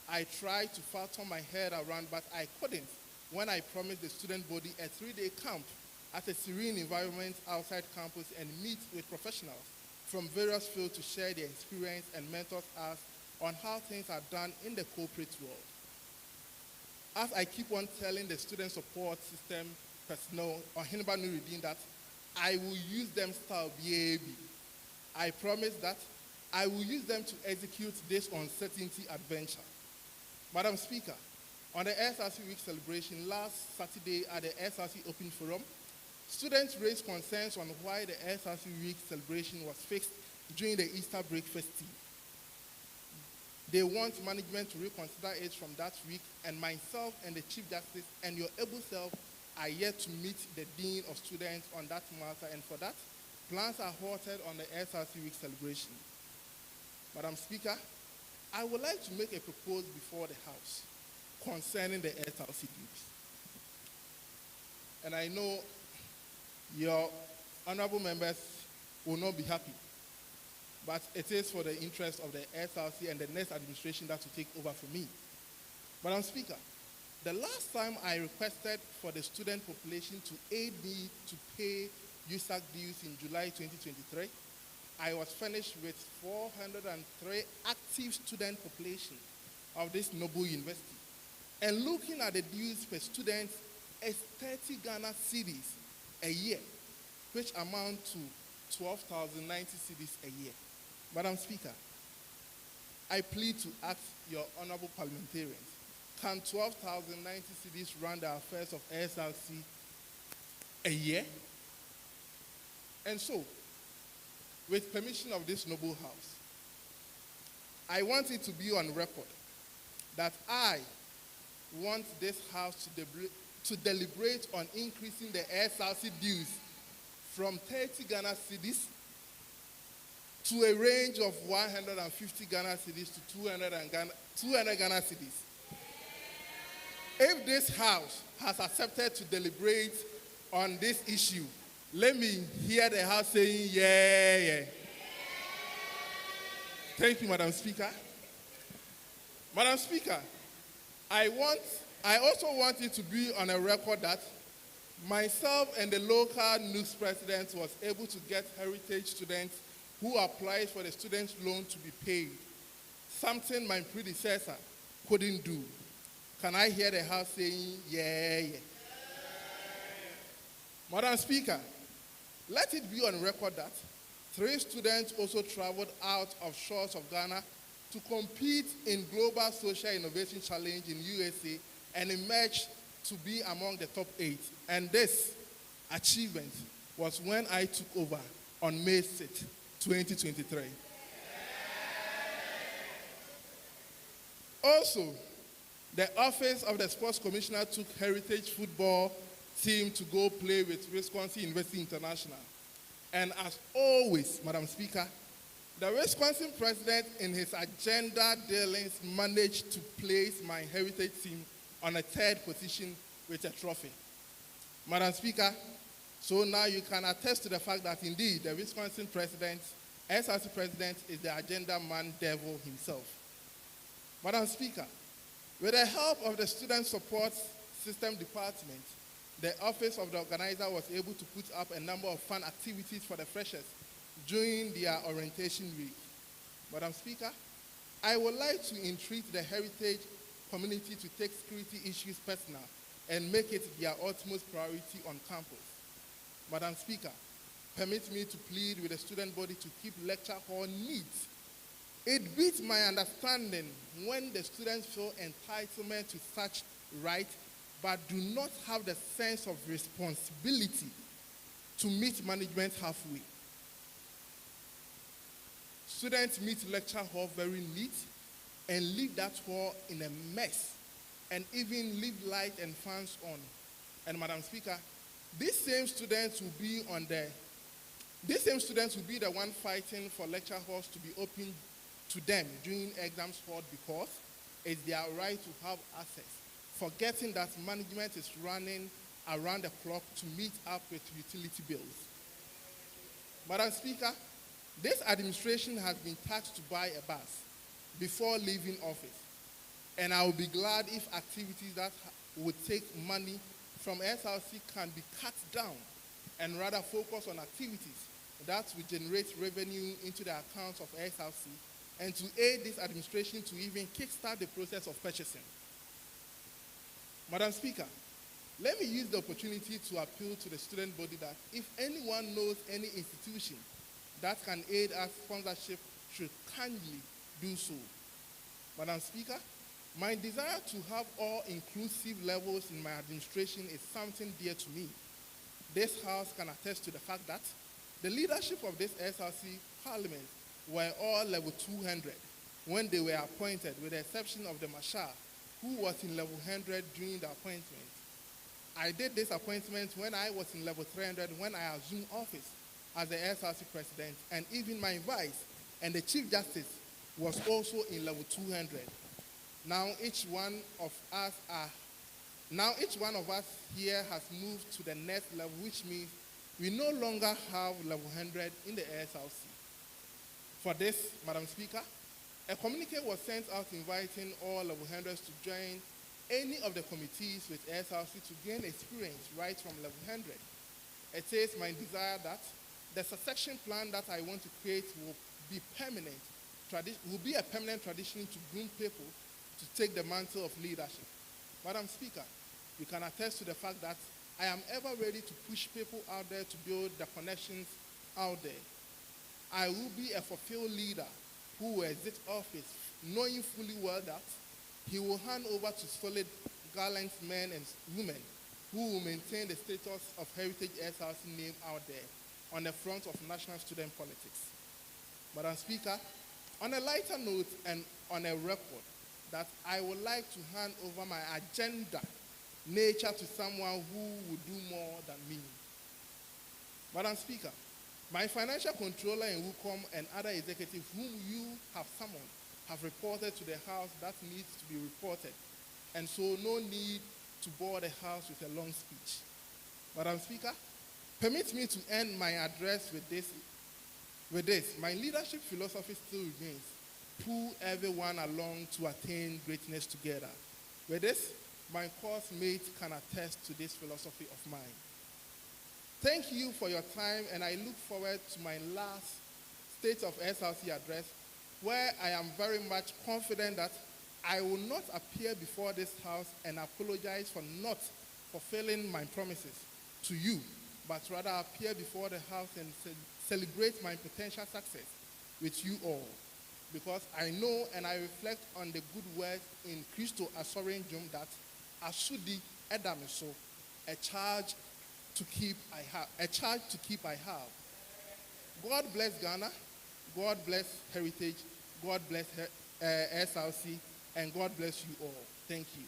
I tried to fathom my head around, but I couldn't when I promised the student body a 3-day camp at a serene environment outside campus and meet with professionals from various fields to share their experience and mentor us on how things are done in the corporate world. As I keep on telling the student support system personnel on Hinba Nuruddin that I will use them style BAB, I promise that I will use them to execute this uncertainty adventure. Madam Speaker, on the SRC Week celebration last Saturday at the SRC Open Forum, students raised concerns on why the SRC Week celebration was fixed during the Easter break festive. They want management to reconsider it from that week, and myself and the Chief Justice and your able self are yet to meet the Dean of Students on that matter, and for that, plans are halted on the SRC Week celebration. Madam Speaker, I would like to make a proposal before the House concerning the SRC groups. And I know your honorable members will not be happy, but it is for the interest of the SRC and the next administration that will take over for me. Madam Speaker, the last time I requested for the student population to aid me to pay USAC dues in July 2023, I was finished with 403 active student population of this noble university. And looking at the dues per student is 30 Ghana cedis a year, which amount to 12,090 cedis a year. Madam Speaker, I plead to ask your honorable parliamentarians, can 12,090 cedis run the affairs of SRC a year? And so, with permission of this noble house, I want it to be on record that I want this house to deliberate on increasing the SRC dues from 30 Ghana cedis to a range of 150 Ghana cedis to 200 Ghana cedis. If this house has accepted to deliberate on this issue, let me hear the house saying, yeah, yeah. Thank you, Madam Speaker. Madam Speaker, I also want it to be on a record that myself and the local news president was able to get heritage students who applied for the student loan to be paid, something my predecessor couldn't do. Can I hear the house saying, yeah, yeah? Madam Speaker, let it be on record that 3 students also traveled out of shores of Ghana to compete in Global Social Innovation Challenge in USA and emerged to be among the top 8. And this achievement was when I took over on May 6, 2023. Also, the Office of the Sports Commissioner took Heritage Football team to go play with Wisconsin University International. And as always, Madam Speaker, the Wisconsin president in his agenda dealings managed to place my heritage team on a 3rd position with a trophy. Madam Speaker, so now you can attest to the fact that indeed the Wisconsin president, SRC president, is the agenda man devil himself. Madam Speaker, with the help of the Student Support System Department, the office of the organizer was able to put up a number of fun activities for the freshers during their orientation week. Madam Speaker, I would like to entreat the heritage community to take security issues personal and make it their utmost priority on campus. Madam Speaker, permit me to plead with the student body to keep lecture hall neat. It beats my understanding when the students feel entitlement to such right but do not have the sense of responsibility to meet management halfway. Students meet lecture hall very neat and leave that hall in a mess and even leave light and fans on. And Madam Speaker, these same students will be the one fighting for lecture halls to be open to them during exams hall because it's their right to have access, forgetting that management is running around the clock to meet up with utility bills. Madam Speaker, this administration has been tasked to buy a bus before leaving office, and I will be glad if activities that would take money from SRC can be cut down and rather focus on activities that will generate revenue into the accounts of SRC and to aid this administration to even kickstart the process of purchasing. Madam Speaker, let me use the opportunity to appeal to the student body that if anyone knows any institution that can aid us sponsorship should kindly do so. Madam Speaker, my desire to have all-inclusive levels in my administration is something dear to me. This House can attest to the fact that the leadership of this SRC Parliament were all level 200 when they were appointed, with the exception of the Marshal, who was in level 100 during the appointment. I did this appointment when I was in level 300 when I assumed office as the SRC president, and even my vice and the Chief Justice was also in level 200. Now each one of us here has moved to the next level, which means we no longer have level 100 in the SRC. For this, Madam Speaker, a communique was sent out inviting all level 100s to join any of the committees with SRC to gain experience right from level 100. It says, my desire that the succession plan that I want to create will be permanent, will be a permanent tradition to groom people to take the mantle of leadership. Madam Speaker, you can attest to the fact that I am ever ready to push people out there to build the connections out there. I will be a fulfilled leader who will exit office knowing fully well that he will hand over to solid, gallant men and women who will maintain the status of Heritage SRC name out there on the front of national student politics. Madam Speaker, on a lighter note and on a record, that I would like to hand over my agenda nature to someone who would do more than me. Madam Speaker, my financial controller in WUCOM and other executives whom you have summoned have reported to the House that needs to be reported, and so no need to bore the House with a long speech. Madam Speaker, permit me to end my address with this. My leadership philosophy still remains: pull everyone along to attain greatness together. With this, my course mates can attest to this philosophy of mine. Thank you for your time, and I look forward to my last State of SRC address, where I am very much confident that I will not appear before this House and apologize for not fulfilling my promises to you, but rather appear before the House and celebrate my potential success with you all. Because I know and I reflect on the good words in Christo Asorin Jum that Asudi Edamiso, a charge to keep I have. God bless Ghana, God bless Heritage, God bless SRC, and God bless you all. Thank you.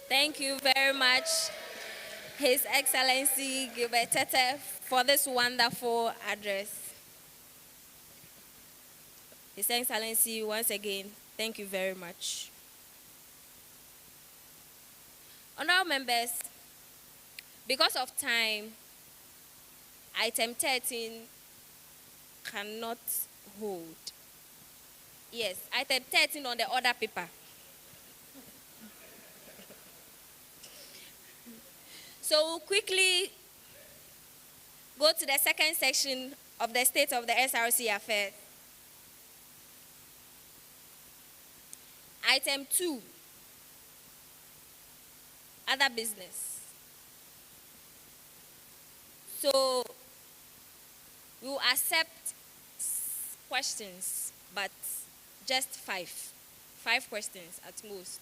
Thank you very much, His Excellency Gilbert Tete, for this wonderful address. His Excellency, once again, thank you very much. Honorable members, because of time, item 13 cannot hold. Yes, item 13 on the order paper. So we'll quickly go to the second section of the state of the SRC affairs. Item 2, other business. So we will accept questions, but just 5 questions at most.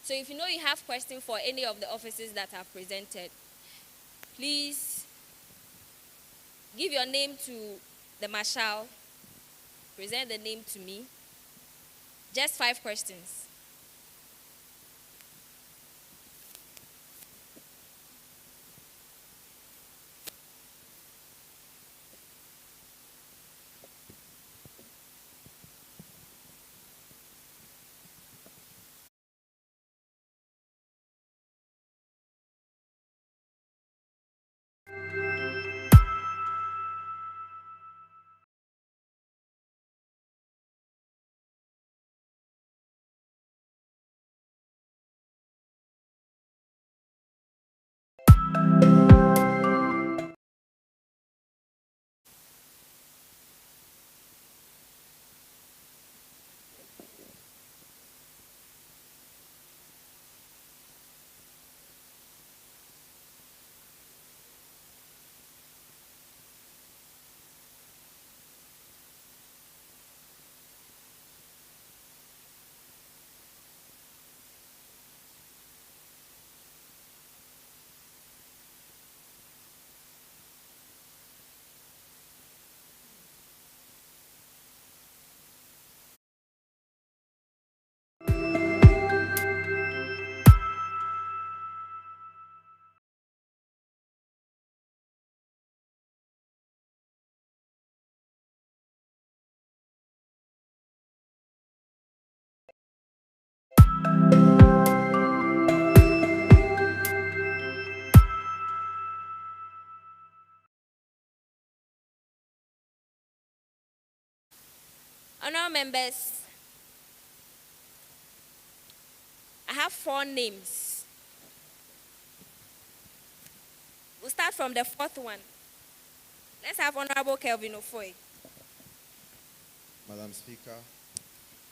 So if you know you have questions for any of the officers that have presented, please give your name to the marshal, present the name to me. Just 5 questions. Honorable members, I have 4 names. We'll start from the 4th one. Let's have Honorable Kelvin Ofoy. Madam Speaker,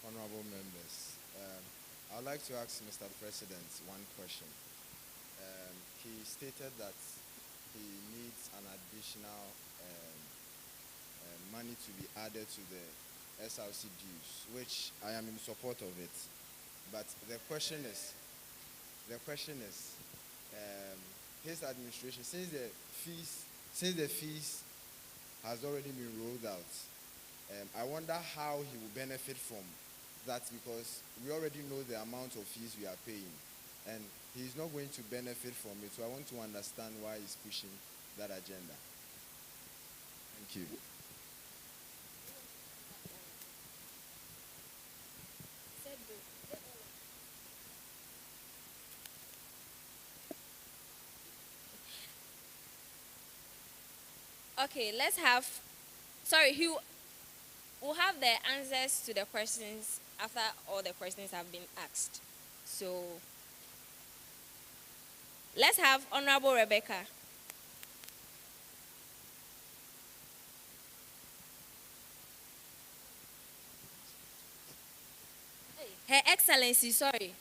honorable members, I would like to ask Mr. President one question. He stated that he needs an additional money to be added to the SRC dues, which I am in support of it. But the question is, his administration, since the fees has already been rolled out, I wonder how he will benefit from that, because we already know the amount of fees we are paying, and he's not going to benefit from it. So I want to understand why he's pushing that agenda. Thank you. Okay, we'll have the answers to the questions after all the questions have been asked. So, let's have Honorable Rebecca. Her Excellency, sorry.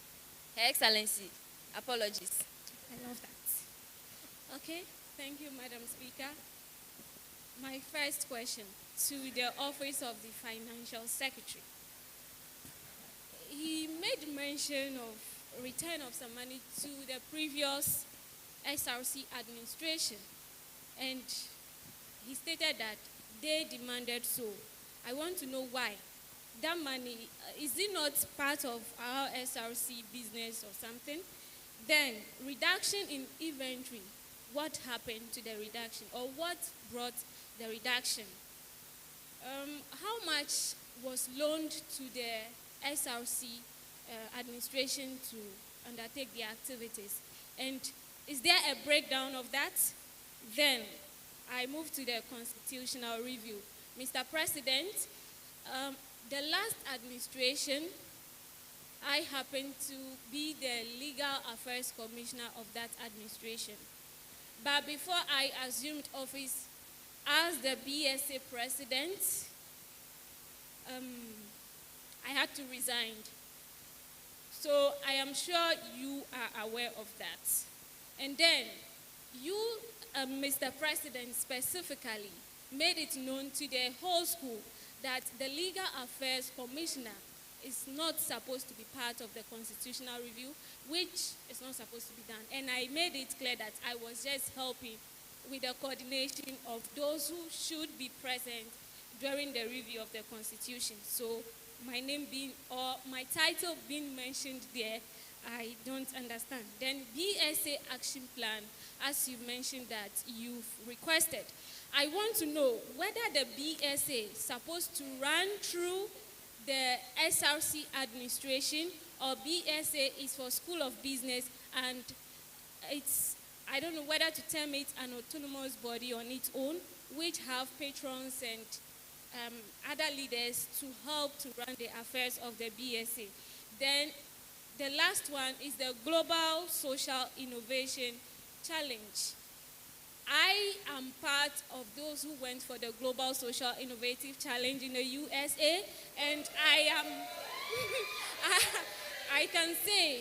Her Excellency, apologies. I love that. Okay, thank you, Madam Speaker. My first question to the Office of the Financial Secretary. He made mention of return of some money to the previous SRC administration, and he stated that they demanded so. I want to know why. That money, is it not part of our SRC business or something? Then, reduction in inventory. What happened to the reduction, or what brought the reduction? How much was loaned to the SRC administration to undertake the activities? And is there a breakdown of that? Then I move to the constitutional review. Mr. President, the last administration, I happened to be the Legal Affairs Commissioner of that administration. But before I assumed office as the BSA president, I had to resign. So I am sure you are aware of that. And then you, Mr. President, specifically made it known to the whole school that the Legal Affairs Commissioner is not supposed to be part of the constitutional review, which is not supposed to be done. And I made it clear that I was just helping with the coordination of those who should be present during the review of the Constitution. So my name being, or my title being mentioned there, I don't understand. Then BSA action plan, as you mentioned that you've requested. I want to know whether the BSA is supposed to run through the SRC administration, or BSA is for School of Business, and it's, I don't know whether to term it an autonomous body on its own, which have patrons and other leaders to help to run the affairs of the BSA. Then the last one is the Global Social Innovation Challenge. I am part of those who went for the Global Social Innovative Challenge in the USA, and I am, I can say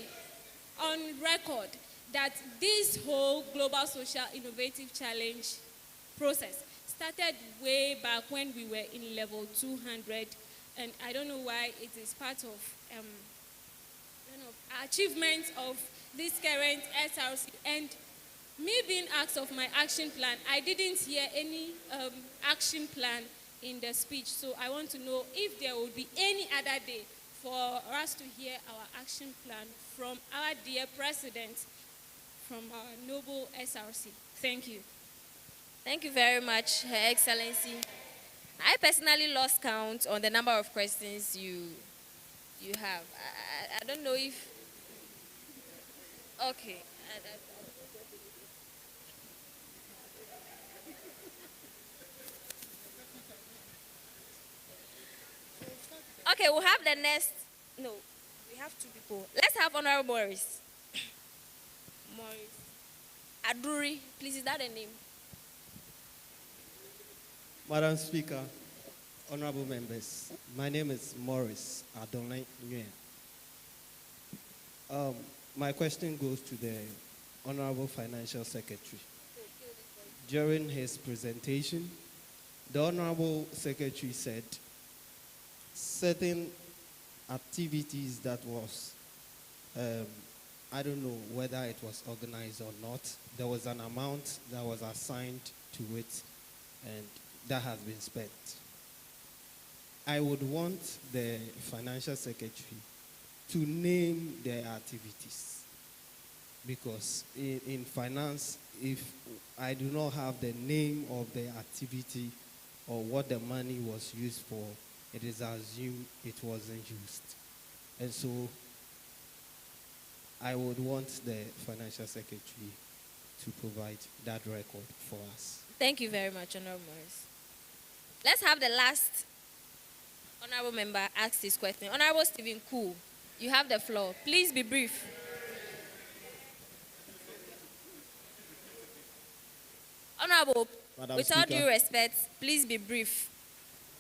on record that this whole Global Social Innovative Challenge process started way back when we were in level 200, and I don't know why it is part of achievements of this current SRC. And me being asked of my action plan, I didn't hear any action plan in the speech. So I want to know if there will be any other day for us to hear our action plan from our dear president, from our noble SRC. Thank you. Thank you very much, Her Excellency. I personally lost count on the number of questions you have. I don't know if... Okay. Okay, we'll have the next. No, we have two people. Let's have Honorable Morris. Morris. Aduri, please, is that a name? Madam Speaker, honorable members, my name is Morris Adonai Nguyen. My question goes to the Honorable Financial Secretary. During his presentation, the Honorable Secretary said certain activities that was, I don't know whether it was organized or not, there was an amount that was assigned to it and that has been spent. I would want the Financial Secretary to name their activities, because in finance, if I do not have the name of the activity or what the money was used for, it is assumed it wasn't used. And so I would want the Financial Secretary to provide that record for us. Thank you very much, Honorable Morris. Let's have the last honorable member ask this question. Honorable Stephen Koo, you have the floor. Please be brief. Honorable, Madam with all Speaker. due respect, please be brief.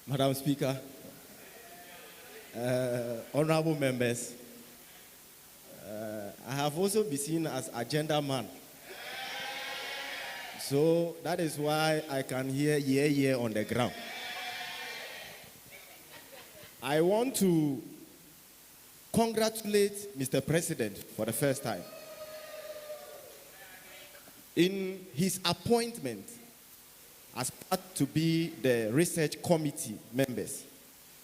Madam Speaker, honorable members, I have also been seen as agenda man. So that is why I can hear yeah on the ground. I want to congratulate Mr. President for the first time in his appointment as part to be the research committee members.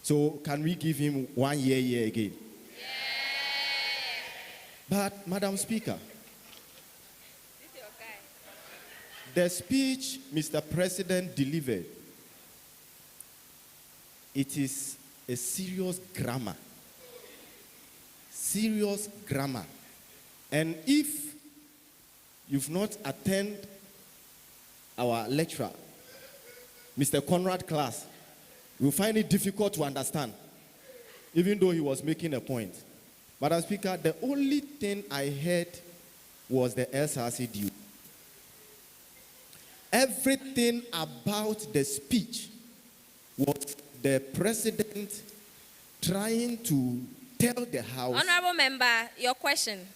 So can we give him 1 year again? Yeah. But Madam Speaker, the speech Mr. President delivered, it is a serious grammar. Serious grammar. And if you've not attended our lecturer, Mr. Conrad class, you will find it difficult to understand, even though he was making a point. Madam Speaker, the only thing I heard was the SRC due. Everything about the speech was the president trying to tell the House. Honorable member, your question.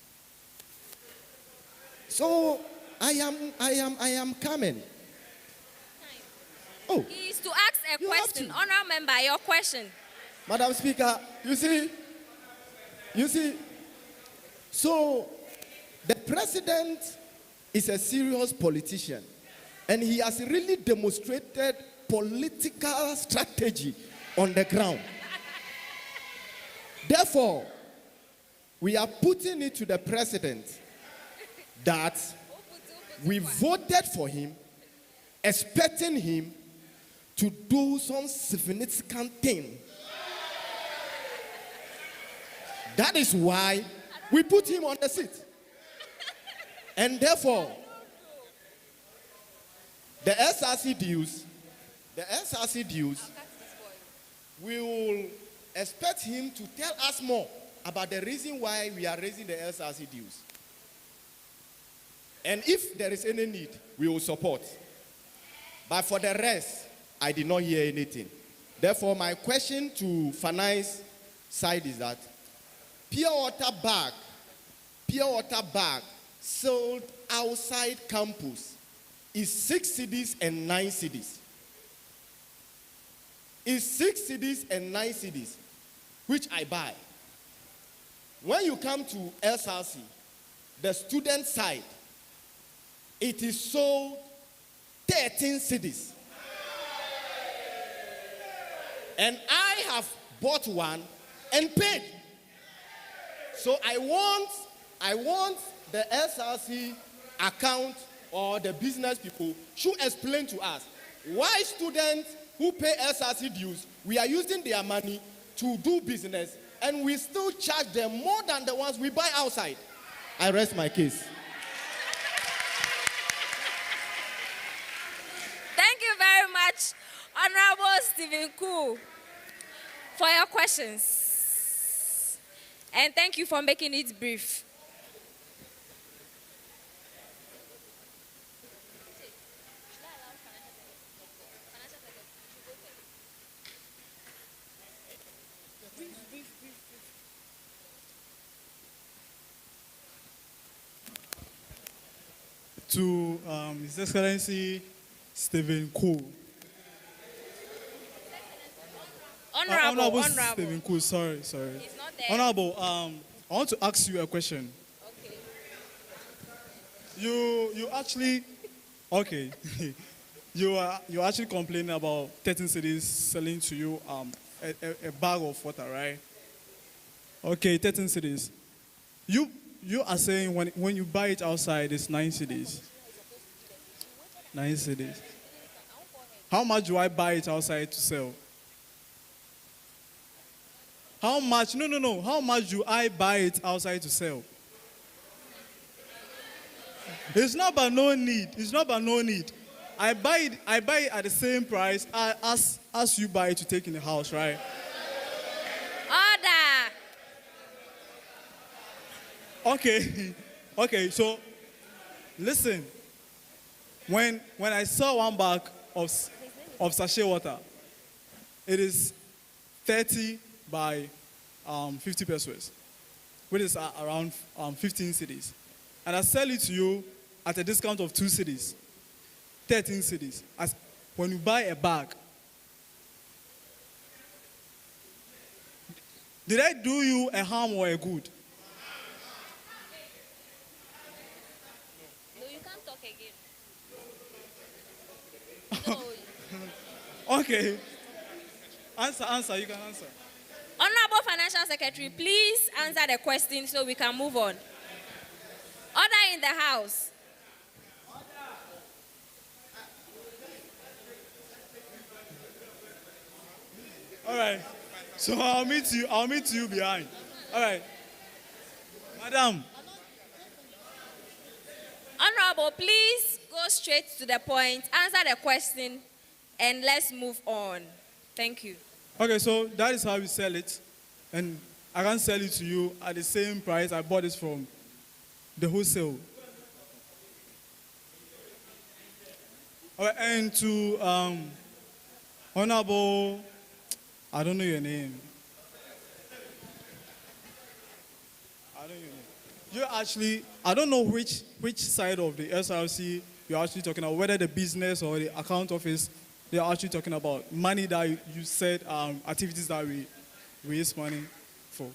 So I am coming. Oh. He is to ask a question. Honorable member, your question. Madam Speaker, you see, so the president is a serious politician, and he has really demonstrated political strategy on the ground. Therefore, we are putting it to the president that we voted for him, expecting him to do some significant thing. That is why we put him on the seat. And therefore, the SRC dues, we will expect him to tell us more about the reason why we are raising the SRC dues. And if there is any need, we will support. But for the rest, I did not hear anything. Therefore, my question to finance side is that pure water bag sold outside campus is 6 cedis and 9 cedis. Is 6 cedis and 9 cedis, which I buy. When you come to SRC, the student side, it is sold 13 cedis. And I have bought one and paid. So I want the SRC account or the business people should explain to us why students who pay SRC dues, we are using their money to do business and we still charge them more than the ones we buy outside. I rest my case. Thank you very much, Honorable Stephen Koo, for your questions. And thank you for making it brief. to His Excellency Stephen Cool. Honorable. Stephen Cool, sorry. He's not there. Honorable, I want to ask you a question. Okay. You actually, okay, you actually complaining about 13 cities selling to you a bag of water, right? Okay, 13 cities. You are saying when you buy it outside, it's 9 cities. 9 cities. How much do I buy it outside to sell? How much? No. How much do I buy it outside to sell? It's not about no need. It's not about no need. I buy it at the same price as you buy it to take in the house, right? Order. Okay, so listen. When I saw one bag of sachet water, it is 30 by 50 pesos, which is around 15 cities. And I sell it to you at a discount of 2 cities, 13 cities. As when you buy a bag, did I do you a harm or a good? No, you can't talk again. Okay. Answer. You can answer. Honorable Financial Secretary, please answer the question so we can move on. Order in the house. All right. So I'll meet you behind. All right. Madam. Honorable, please go straight to the point, answer the question, and let's move on. Thank you. Okay, so that is how we sell it. And I can sell it to you at the same price I bought it from the wholesale. All right, and to Honorable, I don't know your name. I don't know which side of the SRC you're actually talking about, whether the business or the account office they're actually talking about. Money that you said, activities that we raise money for.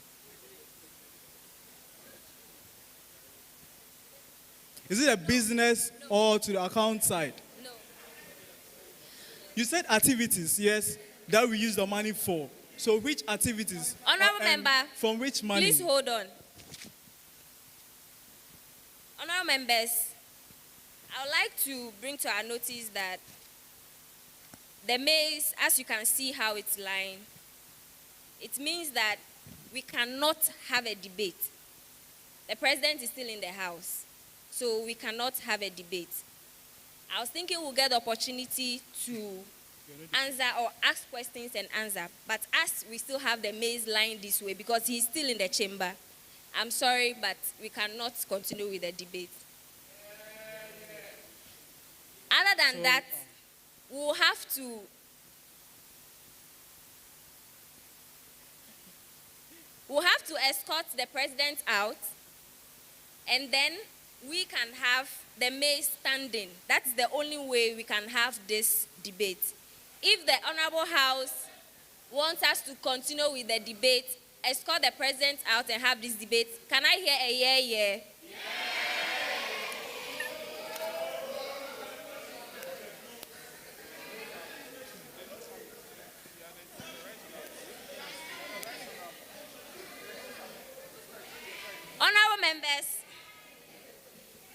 Is it a business or to the account side? No. You said activities, yes, that we use the money for. So which activities? Honorable member. From which money? Please hold on. Honorable members, I would like to bring to our notice that the maize, as you can see how it's lying, it means that we cannot have a debate. The president is still in the house, so we cannot have a debate. I was thinking we'll get the opportunity to answer or ask questions and answer, but as we still have the maize lying this way because he's still in the chamber, I'm sorry, but we cannot continue with the debate. Other than that, we'll have to escort the president out, and then we can have the maize standing. That's the only way we can have this debate. If the Honorable House wants us to continue with the debate, escort the president out and have this debate, can I hear a yeah? Honorable members,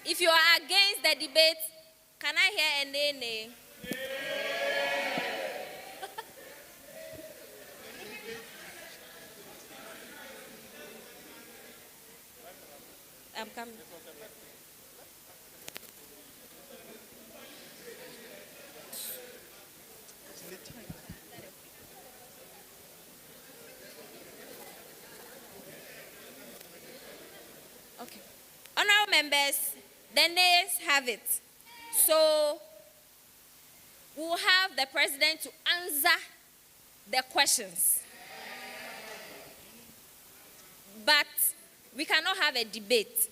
if you are against the debate, can I hear a nay? I'm coming. Okay. Honorable members, the nays have it. So we'll have the president to answer the questions. But we cannot have a debate.